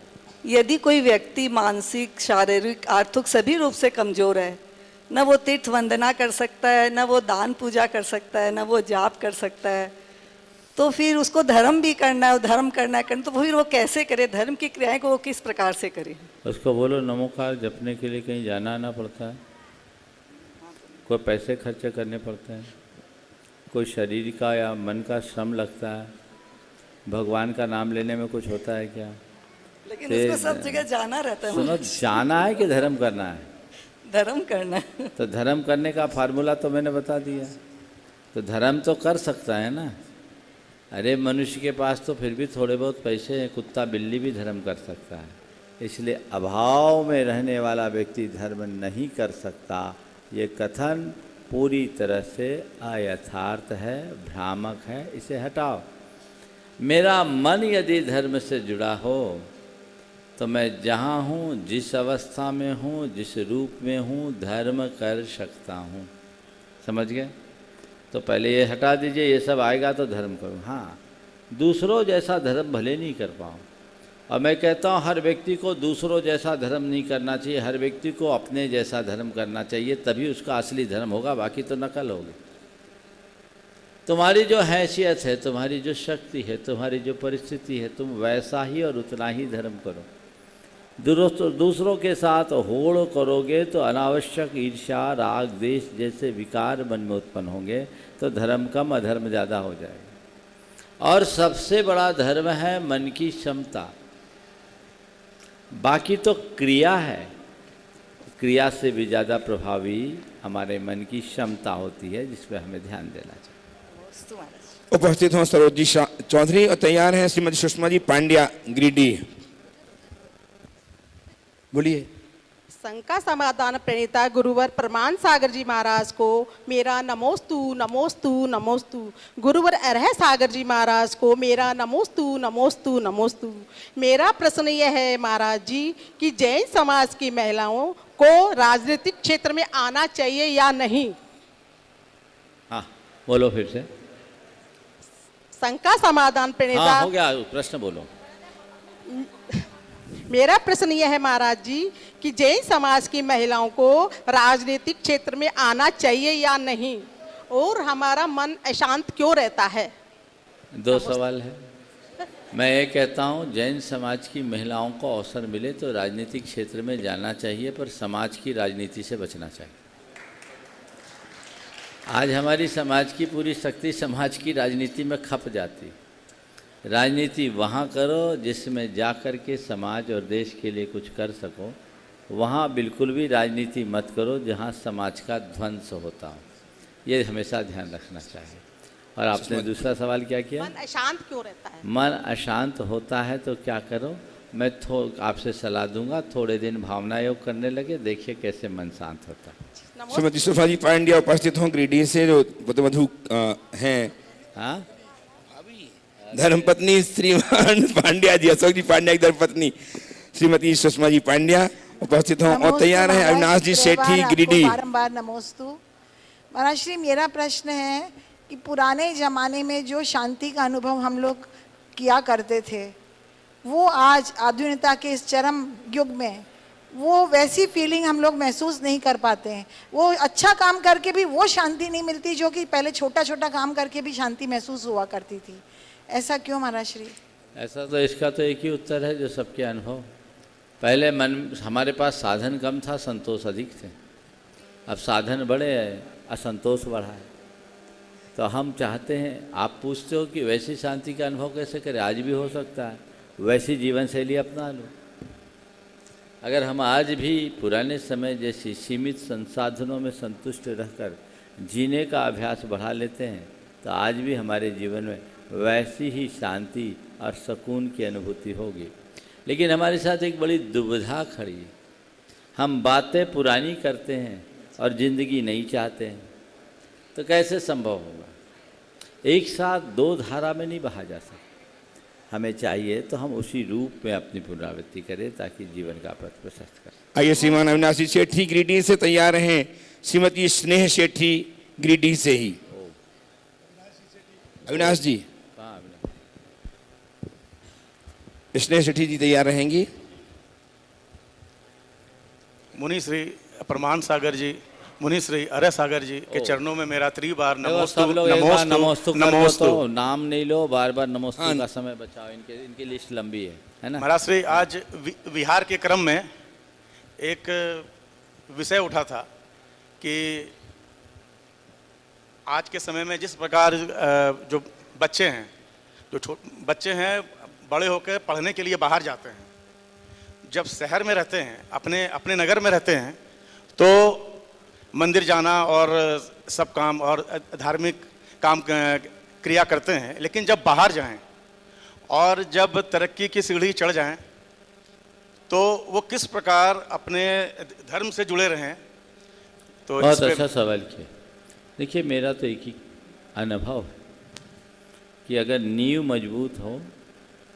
यदि कोई व्यक्ति मानसिक, शारीरिक, आर्थिक सभी रूप से कमजोर है, न वो तीर्थ वंदना कर सकता है, न वो दान पूजा कर सकता है, न वो जाप कर सकता है, तो फिर उसको धर्म भी करना है, धर्म करना है, तो फिर वो कैसे करे? धर्म की क्रियाएं को वो किस प्रकार से करे? उसको बोलो नमोकार जपने के लिए कहीं जाना आना पड़ता है, कोई पैसे खर्च करने पड़ते हैं, कोई शरीर का या मन का श्रम लगता है। भगवान का नाम लेने में कुछ होता है क्या? लेकिन उसको सब जगह जाना रहता है। सुनो, जाना है कि धर्म करना है? धर्म करना है। तो धर्म करने का फार्मूला तो मैंने बता दिया। तो धर्म तो कर सकता है ना। अरे मनुष्य के पास तो फिर भी थोड़े बहुत पैसे हैं, कुत्ता बिल्ली भी धर्म कर सकता है। इसलिए अभाव में रहने वाला व्यक्ति धर्म नहीं कर सकता, ये कथन पूरी तरह से अयथार्थ है, भ्रामक है, इसे हटाओ। मेरा मन यदि धर्म से जुड़ा हो तो मैं जहाँ हूँ, जिस अवस्था में हूँ, जिस रूप में हूँ, धर्म कर सकता हूँ। समझ गए? तो पहले ये हटा दीजिए, ये सब आएगा तो धर्म करूँ। हाँ, दूसरों जैसा धर्म भले नहीं कर पाऊँ, और मैं कहता हूँ हर व्यक्ति को दूसरों जैसा धर्म नहीं करना चाहिए, हर व्यक्ति को अपने जैसा धर्म करना चाहिए, तभी उसका असली धर्म होगा, बाकी तो नकल होगी। तुम्हारी जो हैसियत है, तुम्हारी जो शक्ति है, तुम्हारी जो परिस्थिति है, तुम वैसा ही और उतना ही धर्म करो। दूसरों के साथ होड़ करोगे तो अनावश्यक ईर्ष्या, राग, द्वेष जैसे विकार मन में उत्पन्न होंगे, तो धर्म कम अधर्म ज़्यादा हो जाएगा। और सबसे बड़ा धर्म है मन की क्षमता, बाकी तो क्रिया है। क्रिया से भी ज़्यादा प्रभावी हमारे मन की क्षमता होती है, जिस पर हमें ध्यान देना चाहिए। उपस्थित हों सरोजी चौधरी और तैयार हैं श्रीमती सुषमा जी पांड्या गिरिडीह। बोलिए। शंका समाधान प्रणेता गुरुवर प्रमाण सागर जी महाराज को मेरा नमोस्तु नमोस्तु नमोस्तु। गुरुवर अरह सागर जी महाराज को मेरा नमोस्तु नमोस्तु नमोस्तु। मेरा प्रश्न यह है महाराज जी कि जैन समाज की महिलाओं को राजनीतिक क्षेत्र में आना चाहिए या नहीं? हाँ, बोलो फिर से। शंका समाधान प्रणेता। हाँ, हो गया, प्रश्न बोलो। मेरा प्रश्न यह है महाराज जी कि जैन समाज की महिलाओं को राजनीतिक क्षेत्र में आना चाहिए या नहीं, और हमारा मन अशांत क्यों रहता है? दो सवाल है। मैं ये कहता हूँ जैन समाज की महिलाओं को अवसर मिले तो राजनीतिक क्षेत्र में जाना चाहिए, पर समाज की राजनीति से बचना चाहिए। आज हमारी समाज की पूरी शक्ति समाज की राजनीति में खप जाती। राजनीति वहाँ करो जिसमें जा कर के समाज और देश के लिए कुछ कर सको, वहाँ बिल्कुल भी राजनीति मत करो जहाँ समाज का ध्वंस होता हो। ये हमेशा ध्यान रखना चाहिए। और आपने दूसरा सवाल क्या किया? मन अशांत क्यों रहता है? मन अशांत होता है तो क्या करो? मैं आपसे सलाह दूंगा, थोड़े दिन भावना योग करने लगे, देखिए कैसे मन शांत होता है। श्रीमती सुषमा जी पांड्या उपस्थित हों गिरिडीह से, जो पुत्रवधू हैं। हाँ, धर्मपत्नी श्रीमान पांड्या जी, अशोक जी पांड्या की धर्मपत्नी श्रीमती सुषमा जी पांड्या उपस्थित हों और तैयार हैं अविनाश जी सेठी गिरिडीह। बारंबार नमोस्तु। महाराज श्री, मेरा प्रश्न है कि पुराने ज़माने में जो शांति का अनुभव हम लोग किया करते थे, वो आज आधुनिकता के इस चरम युग में वो वैसी फीलिंग हम लोग महसूस नहीं कर पाते हैं। वो अच्छा काम करके भी वो शांति नहीं मिलती जो कि पहले छोटा छोटा काम करके भी शांति महसूस हुआ करती थी। ऐसा क्यों महाराज श्री? ऐसा तो इसका तो एक ही उत्तर है जो सबके अनुभव। पहले हमारे पास साधन कम था, संतोष अधिक थे। अब साधन बढ़े हैं, असंतोष बढ़ा है। तो हम चाहते हैं, आप पूछते हो कि वैसी शांति का अनुभव कैसे करें? आज भी हो सकता है, वैसी जीवन शैली अपना लो। अगर हम आज भी पुराने समय जैसी सीमित संसाधनों में संतुष्ट रहकर जीने का अभ्यास बढ़ा लेते हैं, तो आज भी हमारे जीवन में वैसी ही शांति और सुकून की अनुभूति होगी। लेकिन हमारे साथ एक बड़ी दुविधा खड़ी है। हम बातें पुरानी करते हैं और ज़िंदगी नहीं चाहते हैं, तो कैसे संभव होगा? एक साथ दो धारा में नहीं बहा जा सकता। हमें चाहिए तो हम उसी रूप में अपनी पुनरावृत्ति करें ताकि जीवन का पथ प्रशस्त कर सकें। आइए श्रीमान अविनाश जी सेठी गिरिडीह से तैयार हैं श्रीमती स्नेह सेठी गिरिडीह से ही। अविनाश जी, स्नेह सेठी जी तैयार रहेंगी। मुनि श्री प्रमाण सागर जी, मुनि श्री अरह सागर जी के चरणों में मेरा त्रिबार नमोस्तु नमोस्तु नमोस्तु। तो नाम नहीं लो, बार बार नमोस्तु का समय बचाओ। इनकी लिस्ट लंबी है ना? महाराज श्री, आज विहार के क्रम में एक विषय उठा था कि आज के समय में जिस प्रकार जो बच्चे हैं, जो बच्चे हैं, बड़े होकर पढ़ने के लिए बाहर जाते हैं। जब शहर में रहते हैं, अपने नगर में रहते हैं, तो मंदिर जाना और सब काम और धार्मिक काम क्रिया करते हैं। लेकिन जब बाहर जाएं और जब तरक्की की सीढ़ी चढ़ जाएं, तो वो किस प्रकार अपने धर्म से जुड़े रहें? तो बहुत अच्छा सवाल किया। देखिए, मेरा तो एक ही अनुभव है कि अगर नींव मजबूत हो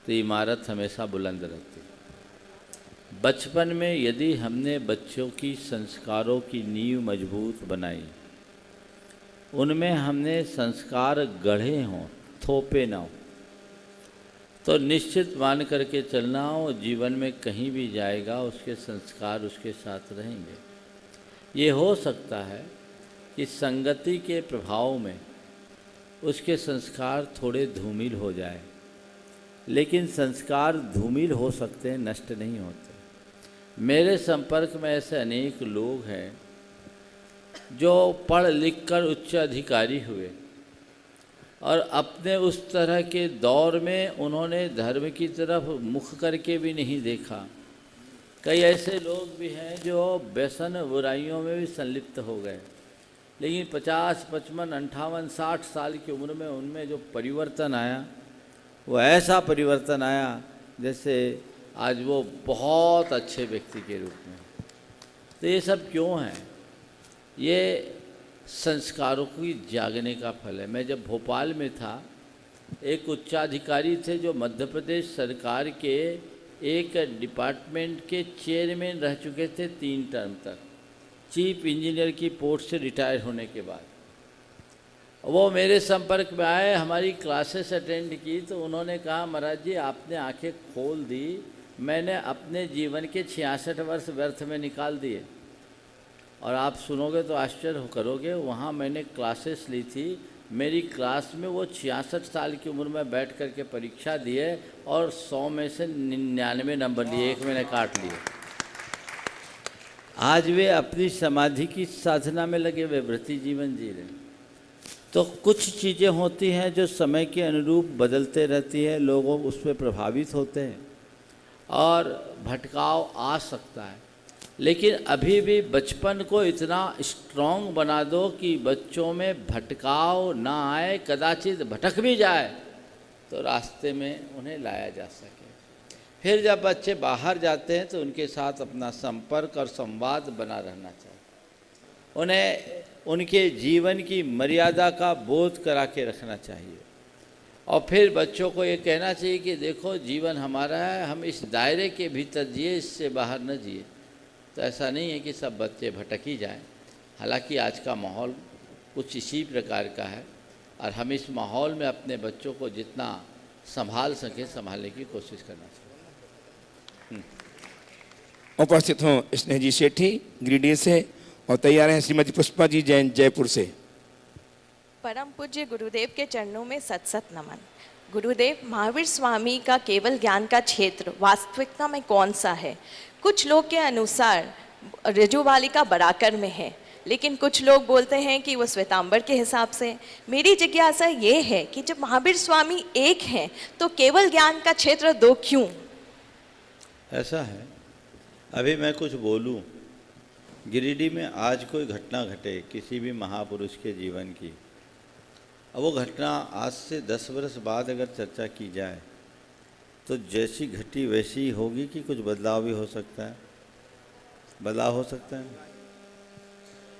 तो इमारत हमेशा बुलंद रहती है। बचपन में यदि हमने बच्चों की संस्कारों की नींव मजबूत बनाई, उनमें हमने संस्कार गढ़े हों, थोपे ना हो, तो निश्चित मान करके चलना, और जीवन में कहीं भी जाएगा उसके संस्कार उसके साथ रहेंगे। ये हो सकता है कि संगति के प्रभाव में उसके संस्कार थोड़े धूमिल हो जाए, लेकिन संस्कार धूमिल हो सकते हैं, नष्ट नहीं होते। मेरे संपर्क में ऐसे अनेक लोग हैं जो पढ़ लिख कर उच्च अधिकारी हुए और अपने उस तरह के दौर में उन्होंने धर्म की तरफ मुख करके भी नहीं देखा। कई ऐसे लोग भी हैं जो व्यसन बुराइयों में भी संलिप्त हो गए, लेकिन 50, 55, 58, 60 साल की उम्र में उनमें जो परिवर्तन आया वो ऐसा परिवर्तन आया जैसे आज वो बहुत अच्छे व्यक्ति के रूप में। तो ये सब क्यों है? ये संस्कारों की जागने का फल है। मैं जब भोपाल में था, एक उच्चाधिकारी थे जो मध्य प्रदेश सरकार के एक डिपार्टमेंट के चेयरमैन रह चुके थे 3 टर्म तक, चीफ इंजीनियर की पोस्ट से रिटायर होने के बाद। वो मेरे संपर्क में आए, हमारी क्लासेस अटेंड की, तो उन्होंने कहा महाराज जी आपने आंखें खोल दी, मैंने अपने जीवन के 66 वर्ष व्यर्थ में निकाल दिए। और आप सुनोगे तो आश्चर्य करोगे, वहाँ मैंने क्लासेस ली थी, मेरी क्लास में वो 66 साल की उम्र में बैठ कर के परीक्षा दिए और 100 में से 99 नंबर लिए, एक मैंने काट लिए। आज वे अपनी समाधि की साधना में लगे हुए व्रती जीवन जी रहे। तो कुछ चीज़ें होती हैं जो समय के अनुरूप बदलते रहती है, लोगों उस पर प्रभावित होते हैं और भटकाव आ सकता है। लेकिन अभी भी बचपन को इतना स्ट्रॉन्ग बना दो कि बच्चों में भटकाव ना आए, कदाचित भटक भी जाए तो रास्ते में उन्हें लाया जा सके। फिर जब बच्चे बाहर जाते हैं तो उनके साथ अपना संपर्क और संवाद बना रहना चाहिए। उन्हें उनके जीवन की मर्यादा का बोध करा के रखना चाहिए और फिर बच्चों को ये कहना चाहिए कि देखो जीवन हमारा है, हम इस दायरे के भीतर जिए, इससे बाहर न जिए। तो ऐसा नहीं है कि सब बच्चे भटक ही जाएं। हालांकि आज का माहौल कुछ इसी प्रकार का है और हम इस माहौल में अपने बच्चों को जितना संभाल सकें संभालने की कोशिश करना चाहिए। उपस्थित हों स्नेह जी सेठी गिरिडीह से और तैयार हैं श्रीमती पुष्पा जी जैन जयपुर से। परम पूज्य गुरुदेव के चरणों में सत सत नमन। गुरुदेव, महावीर स्वामी का केवल ज्ञान का क्षेत्र वास्तविकता में कौन सा है? कुछ लोग के अनुसार रजुवालिका बराकर में है, लेकिन कुछ लोग बोलते हैं कि वो श्वेतांबर के हिसाब से। मेरी जिज्ञासा ये है कि जब महावीर स्वामी एक हैं तो केवल ज्ञान का क्षेत्र 2 क्यों? ऐसा है, अभी मैं कुछ बोलूं, गिरिडीह में आज कोई घटना घटे किसी भी महापुरुष के जीवन की, अब वो घटना आज से 10 वर्ष बाद अगर चर्चा की जाए तो जैसी घटी वैसी ही होगी कि कुछ बदलाव भी हो सकता है? बदलाव हो सकता है।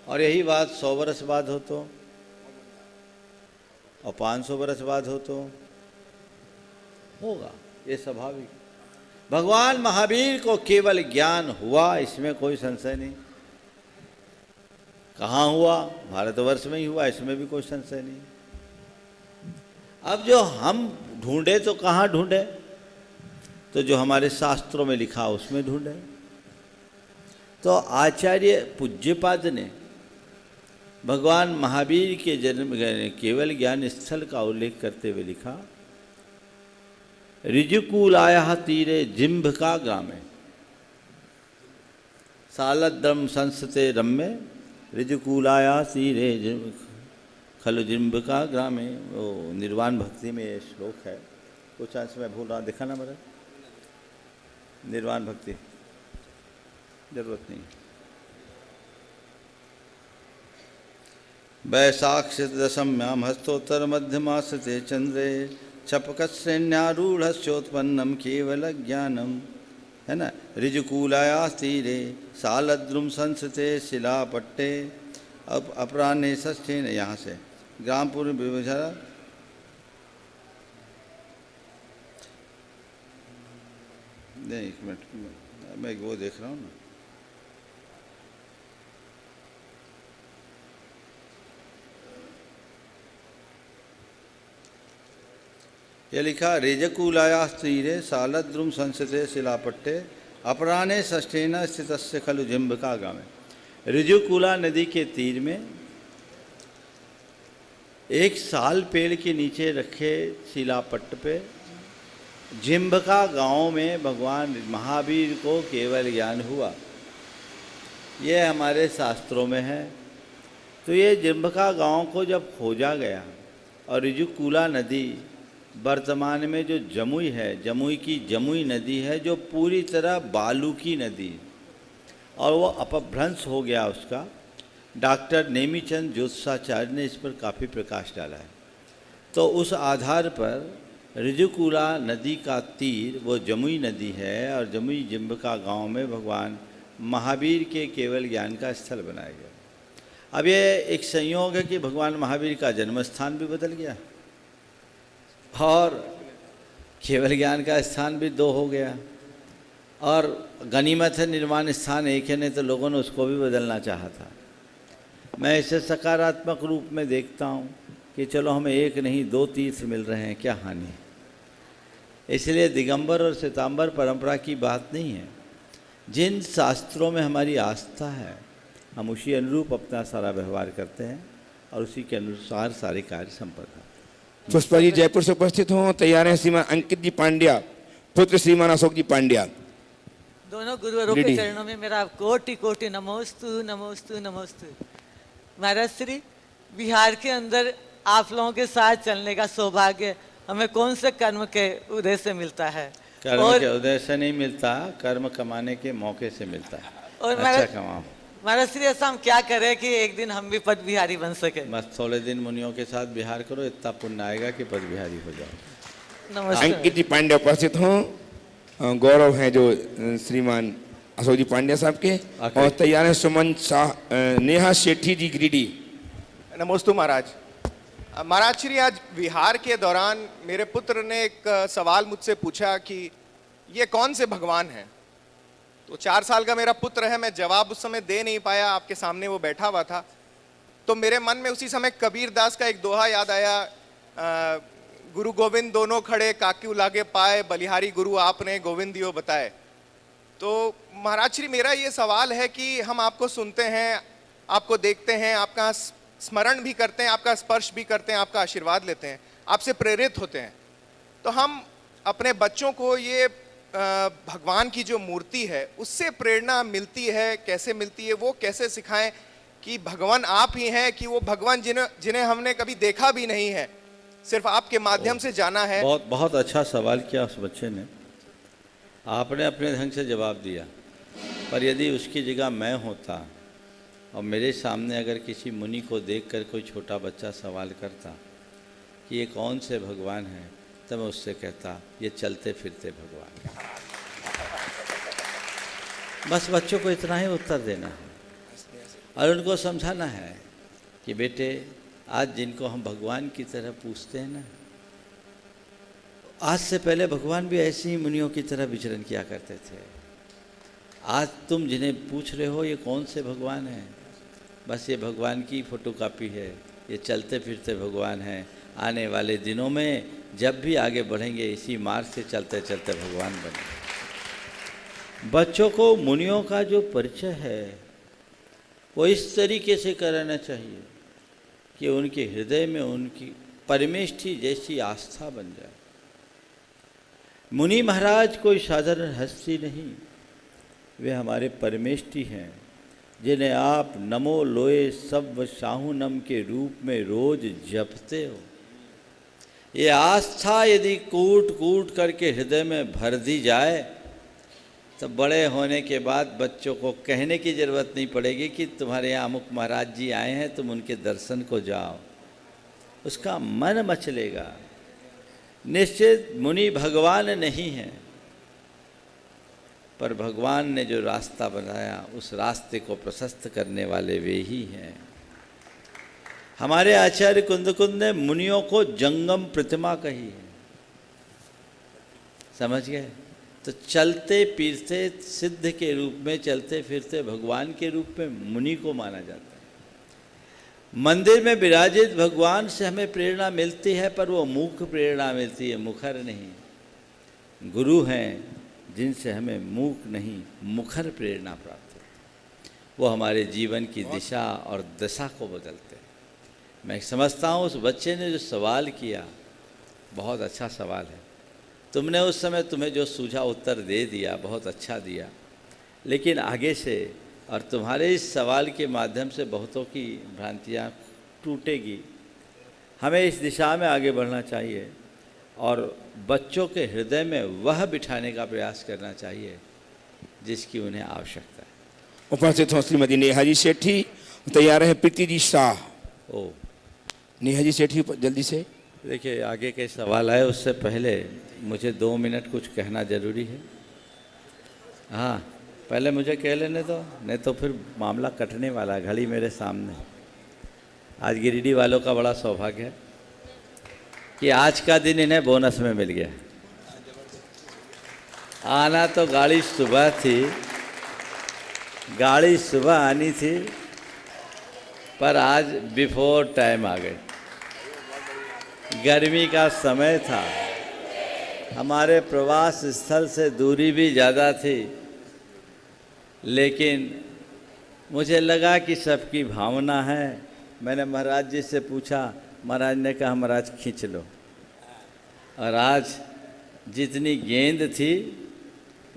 और यही बात 100 वर्ष बाद हो तो, और 500 वर्ष बाद हो तो होगा, ये स्वाभाविक। भगवान महावीर को केवल ज्ञान हुआ, इसमें कोई संशय नहीं। कहाँ हुआ? भारतवर्ष में ही हुआ, इसमें भी कोई संशय नहीं। अब जो हम ढूंढे तो कहाँ ढूंढे? तो जो हमारे शास्त्रों में लिखा उसमें ढूंढे। तो आचार्य पूज्यपाद ने भगवान महावीर के जन्म केवल ज्ञान स्थल का उल्लेख करते हुए लिखा, ऋजुकूलाया तीरे जिम्भका ग्रामे सालद्रम संस्ते रम्य ऋजुकूलाया तीरे खलु जिम्भका ग्रामे। वो निर्वाण भक्ति में ये श्लोक है, कुछ अंश में भूल रहा, देखा ना मेरा? निर्वाण भक्ति जरूरत नहीं। वैशाख दशम्याम हस्तोत्तर मध्यमासते चंद्रे छपकश्रेण्यारूढ़ोत्पन्नम केवल ज्ञानम, है ना? ऋजुकूलाया तीरे सालद्रुम संसते शिलापट्टे अब अपराह्ने षष्ठे ने, यहाँ से ग्रामपुर विभजरा नहीं, 1 मिनट मैं वो देख रहा हूँ ना। ये लिखा रेजकूलाया तीरे सालद्रुम संसते शिलापट्टे अपराने षष्ठेन स्थितस्य खलु जिम्बका गामे। रिजुकूला नदी के तीर में एक साल पेड़ के नीचे रखे शिलापट्ट पे जिम्बका गांव में भगवान महावीर को केवल ज्ञान हुआ। ये हमारे शास्त्रों में है। तो ये जिम्बका गांव को जब खोजा गया और रिजुकूला नदी वर्तमान में जो जमुई है, जमुई की जमुई नदी है जो पूरी तरह बालू की नदी, और वो अपभ्रंश हो गया उसका। डॉक्टर नेमीचंद ज्योतिषाचार्य ने इस पर काफ़ी प्रकाश डाला है। तो उस आधार पर रिजुकूला नदी का तीर वो जमुई नदी है और जमुई जिम्बका गांव में भगवान महावीर के केवल ज्ञान का स्थल बनाया गया। अब ये एक संयोग है कि भगवान महावीर का जन्म स्थान भी बदल गया और केवल ज्ञान का स्थान भी 2 हो गया, और गनीमत है निर्माण स्थान एक है, नहीं तो लोगों ने उसको भी बदलना चाहा था। मैं इसे सकारात्मक रूप में देखता हूँ कि चलो हमें एक नहीं 2 तीर्थ मिल रहे हैं, क्या हानि है। इसलिए दिगंबर और श्वेतांबर परंपरा की बात नहीं है। जिन शास्त्रों में हमारी आस्था है हम उसी अनुरूप अपना सारा व्यवहार करते हैं और उसी के अनुसार सारे कार्य संपन्न होते हैं। पुष्पा जी जयपुर से उपस्थित हों। तैयार हैं श्रीमान अंकित जी पांड्या, पुत्र श्रीमान अशोक जी पांड्या। दोनों गुरुवरों के चरणों में मेरा कोटि कोटि नमोस्तु नमोस्तु नमोस्तु। महाराज श्री, बिहार के अंदर आप लोगों के साथ चलने का सौभाग्य हमें कौन से कर्म के उदय से मिलता है? कर्म के उदय से नहीं मिलता, कर्म कमाने के मौके से मिलता है। और अच्छा कमाओ। महाराज श्री, ऐसा हम क्या करें कि एक दिन हम भी पद बिहारी बन सके? बस थोड़े दिन मुनियों के साथ बिहार करो, इतना पुण्य आएगा कि पद बिहारी हो जाओ। नमस्ते। अंकित जी पांड्या उपस्थित हों। गौरव हैं जो श्रीमान अशोक जी पांड्या साहब के। और तैयार हैं सुमन शाह, नेहा शेट्टी जी गिरिडीह। नमोस्तु महाराज। महाराज श्री, आज विहार के दौरान मेरे पुत्र ने एक सवाल मुझसे पूछा कि ये कौन से भगवान हैं। तो 4 साल का मेरा पुत्र है, मैं जवाब उस समय दे नहीं पाया, आपके सामने वो बैठा हुआ था। तो मेरे मन में उसी समय कबीर दास का एक दोहा याद आया, गुरु गोविंद दोनों खड़े काक्यू लागे पाए, बलिहारी गुरु आपने गोविंद दियो बताए। तो महाराज श्री, मेरा ये सवाल है कि हम आपको सुनते हैं, आपको देखते हैं, आपका स्मरण भी करते हैं, आपका स्पर्श भी करते हैं, आपका आशीर्वाद लेते हैं, आपसे प्रेरित होते हैं। तो हम अपने बच्चों को ये भगवान की जो मूर्ति है उससे प्रेरणा मिलती है, कैसे मिलती है, वो कैसे सिखाएं कि भगवान आप ही हैं, कि वो भगवान जिन्हें हमने कभी देखा भी नहीं है, सिर्फ आपके माध्यम से जाना है। बहुत बहुत अच्छा सवाल किया उस बच्चे ने। आपने अपने ढंग से जवाब दिया, पर यदि उसकी जगह मैं होता और मेरे सामने अगर किसी मुनि को देखकर कोई छोटा बच्चा सवाल करता कि ये कौन से भगवान हैं, तो मैं उससे कहता ये चलते फिरते भगवान। बस बच्चों को इतना ही उत्तर देना है और उनको समझाना है कि बेटे आज जिनको हम भगवान की तरह पूछते हैं ना, आज से पहले भगवान भी ऐसे ही मुनियों की तरह विचरण किया करते थे। आज तुम जिन्हें पूछ रहे हो ये कौन से भगवान हैं, बस ये भगवान की फोटोकॉपी है, ये चलते फिरते भगवान हैं। आने वाले दिनों में जब भी आगे बढ़ेंगे इसी मार्ग से चलते चलते भगवान बने। बच्चों को मुनियों का जो परिचय है वो इस तरीके से कराना चाहिए कि उनके हृदय में उनकी परमेष्ठी जैसी आस्था बन जाए। मुनि महाराज कोई साधारण हस्ती नहीं, वे हमारे परमेष्ठी हैं जिन्हें आप नमो लोए सब शाहुनम के रूप में रोज जपते हो। ये आस्था यदि कूट कूट करके हृदय में भर दी जाए तो बड़े होने के बाद बच्चों को कहने की ज़रूरत नहीं पड़ेगी कि तुम्हारे यहाँ अमुक महाराज जी आए हैं, तुम उनके दर्शन को जाओ। उसका मन मचलेगा। निश्चित मुनि भगवान नहीं हैं, पर भगवान ने जो रास्ता बनाया उस रास्ते को प्रशस्त करने वाले वे ही हैं। हमारे आचार्य कुंदकुंद ने मुनियों को जंगम प्रतिमा कही है, समझ गए? तो चलते फिरते सिद्ध के रूप में, चलते फिरते भगवान के रूप में मुनि को माना जाता है। मंदिर में विराजित भगवान से हमें प्रेरणा मिलती है, पर वो मूक प्रेरणा मिलती है, मुखर नहीं। गुरु हैं जिनसे हमें मूक नहीं मुखर प्रेरणा प्राप्त होती है, वो हमारे जीवन की दिशा और दशा को बदलते हैं। मैं समझता हूँ उस बच्चे ने जो सवाल किया बहुत अच्छा सवाल है। तुमने उस समय तुम्हें जो सूझा उत्तर दे दिया, बहुत अच्छा दिया, लेकिन आगे से और तुम्हारे इस सवाल के माध्यम से बहुतों की भ्रांतियाँ टूटेगी। हमें इस दिशा में आगे बढ़ना चाहिए और बच्चों के हृदय में वह बिठाने का प्रयास करना चाहिए जिसकी उन्हें आवश्यकता है। उपस्थित हों श्रीमती नेहा जी सेठी, तैयार है प्रीति जी शाह। ओ नेहा जी सेठी जल्दी से। देखिए, आगे के सवाल आए उससे पहले मुझे 2 मिनट कुछ कहना ज़रूरी है। हाँ, पहले मुझे कह लेने दो, नहीं तो फिर मामला कटने वाला है। घड़ी मेरे सामने। आज गिरिडीह वालों का बड़ा सौभाग्य है कि आज का दिन इन्हें बोनस में मिल गया। आना तो गाड़ी सुबह थी, गाड़ी सुबह आनी थी, पर आज बिफोर टाइम आ गए। गर्मी का समय था, हमारे प्रवास स्थल से दूरी भी ज़्यादा थी, लेकिन मुझे लगा कि सबकी भावना है। मैंने महाराज जी से पूछा, महाराज ने कहा महाराज खींच लो। और आज जितनी गेंद थी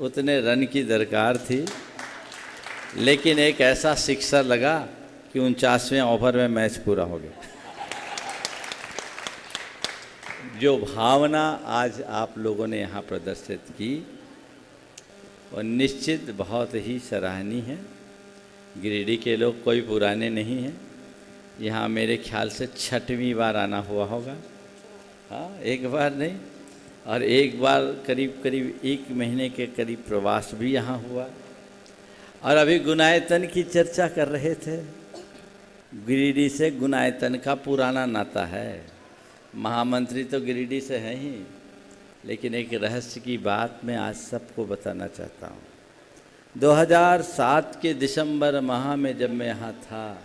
उतने रन की दरकार थी, लेकिन एक ऐसा सिक्सर लगा कि 49वें ओवर में मैच पूरा हो गया। जो भावना आज आप लोगों ने यहाँ प्रदर्शित की और निश्चित बहुत ही सराहनीय है। गिरिडीह के लोग कोई पुराने नहीं हैं। यहाँ मेरे ख्याल से 6वीं बार आना हुआ होगा। हाँ, एक बार नहीं, और एक बार करीब करीब 1 महीने के करीब प्रवास भी यहाँ हुआ। और अभी गुनायतन की चर्चा कर रहे थे। गिरिडीह से गुनायतन का पुराना नाता है। महामंत्री तो गिरिडीह से हैं ही, लेकिन एक रहस्य की बात मैं आज सबको बताना चाहता हूँ। 2007 के दिसंबर माह में जब मैं यहाँ था,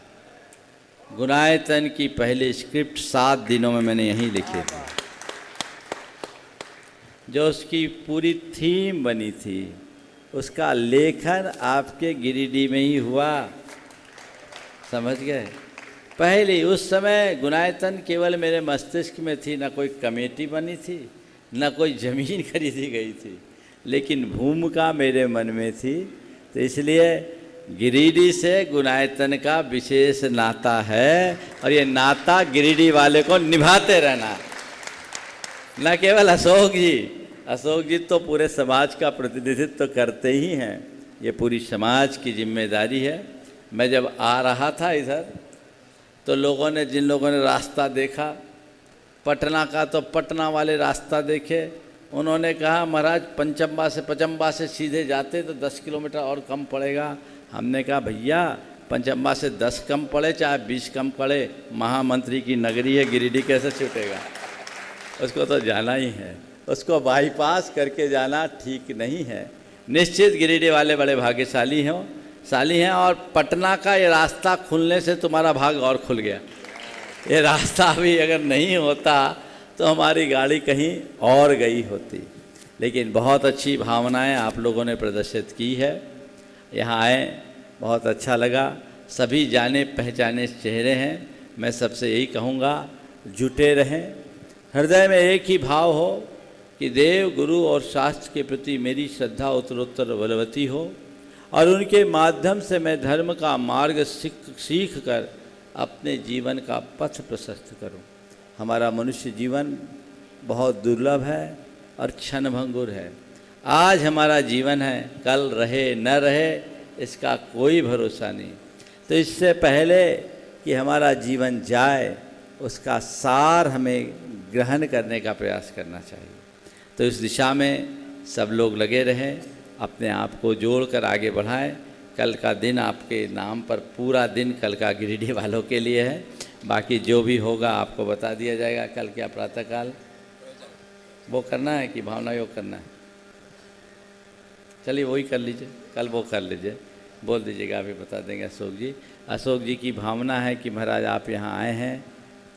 गुनायतन की पहली स्क्रिप्ट 7 दिनों में मैंने यहीं लिखी थी। जो उसकी पूरी थीम बनी थी, उसका लेखन आपके गिरिडीह में ही हुआ। समझ गए? पहले उस समय गुनायतन केवल मेरे मस्तिष्क में थी, ना कोई कमेटी बनी थी, ना कोई ज़मीन खरीदी गई थी, लेकिन भूमिका मेरे मन में थी। तो इसलिए गिरिडीह से गुनायतन का विशेष नाता है, और ये नाता गिरिडीह वाले को निभाते रहना। न केवल अशोक जी तो पूरे समाज का प्रतिनिधित्व तो करते ही हैं, ये पूरी समाज की जिम्मेदारी है। मैं जब आ रहा था इधर, तो जिन लोगों ने रास्ता देखा पटना का, तो पटना वाले रास्ता देखे, उन्होंने कहा महाराज पचम्बा से सीधे जाते तो 10 किलोमीटर और कम पड़ेगा। हमने कहा भैया पंचम्बा से 10 कम पड़े चाहे 20 कम पड़े, महामंत्री की नगरी है, गिरिडीह कैसे छूटेगा? उसको तो जाना ही है, उसको बाईपास करके जाना ठीक नहीं है। निश्चित गिरिडीह वाले बड़े भाग्यशाली हैं, और पटना का ये रास्ता खुलने से तुम्हारा भाग और खुल गया। ये रास्ता भी अगर नहीं होता तो हमारी गाड़ी कहीं और गई होती। लेकिन बहुत अच्छी भावनाएं आप लोगों ने प्रदर्शित की है। यहाँ आए, बहुत अच्छा लगा। सभी जाने पहचाने चेहरे हैं। मैं सबसे यही कहूँगा, जुटे रहें, हृदय में एक ही भाव हो कि देव, गुरु और शास्त्र के प्रति मेरी श्रद्धा उत्तरोत्तर बलवती हो, और उनके माध्यम से मैं धर्म का मार्ग सीख कर अपने जीवन का पथ प्रशस्त करूं। हमारा मनुष्य जीवन बहुत दुर्लभ है और क्षणभंगुर है। आज हमारा जीवन है, कल रहे न रहे इसका कोई भरोसा नहीं। तो इससे पहले कि हमारा जीवन जाए, उसका सार हमें ग्रहण करने का प्रयास करना चाहिए। तो इस दिशा में सब लोग लगे रहें, अपने आप को जोड़कर आगे बढ़ाएं। कल का दिन आपके नाम पर, पूरा दिन कल का गिरिडीह वालों के लिए है। बाकी जो भी होगा आपको बता दिया जाएगा। कल क्या प्रातःकाल वो करना है कि भावना योग करना है? चलिए वही कर लीजिए, कल वो कर लीजिए। बोल दीजिएगा, अभी बता देंगे अशोक जी। अशोक जी की भावना है कि महाराज आप यहाँ आए हैं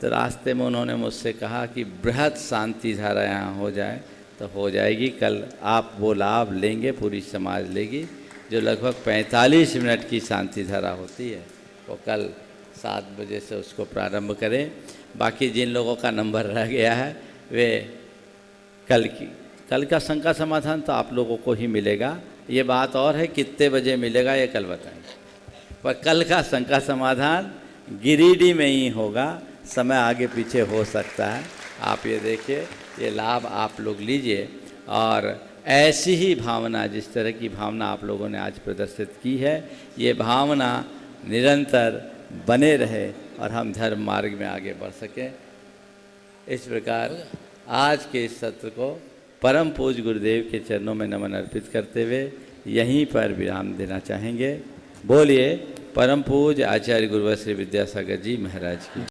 तो रास्ते में उन्होंने मुझसे कहा कि बृहद शांति धारा यहाँ हो जाए, तो हो जाएगी। कल आप वो लाभ लेंगे, पूरी समाज लेगी। जो लगभग 45 मिनट की शांति धारा होती है वो कल 7 बजे से उसको प्रारंभ करें। बाकी जिन लोगों का नंबर रह गया है वे कल का शंका समाधान तो आप लोगों को ही मिलेगा। ये बात और है कितने बजे मिलेगा ये कल बताएंगे, पर कल का शंका समाधान गिरिडीह में ही होगा। समय आगे पीछे हो सकता है, आप ये देखिए, ये लाभ आप लोग लीजिए। और ऐसी ही भावना, जिस तरह की भावना आप लोगों ने आज प्रदर्शित की है, ये भावना निरंतर बने रहे और हम धर्म मार्ग में आगे बढ़ सकें। इस प्रकार आज के इस सत्र को परम पूज्य गुरुदेव के चरणों में नमन अर्पित करते हुए यहीं पर विराम देना चाहेंगे। बोलिए परम पूज्य आचार्य गुरुवर श्री विद्यासागर जी महाराज की।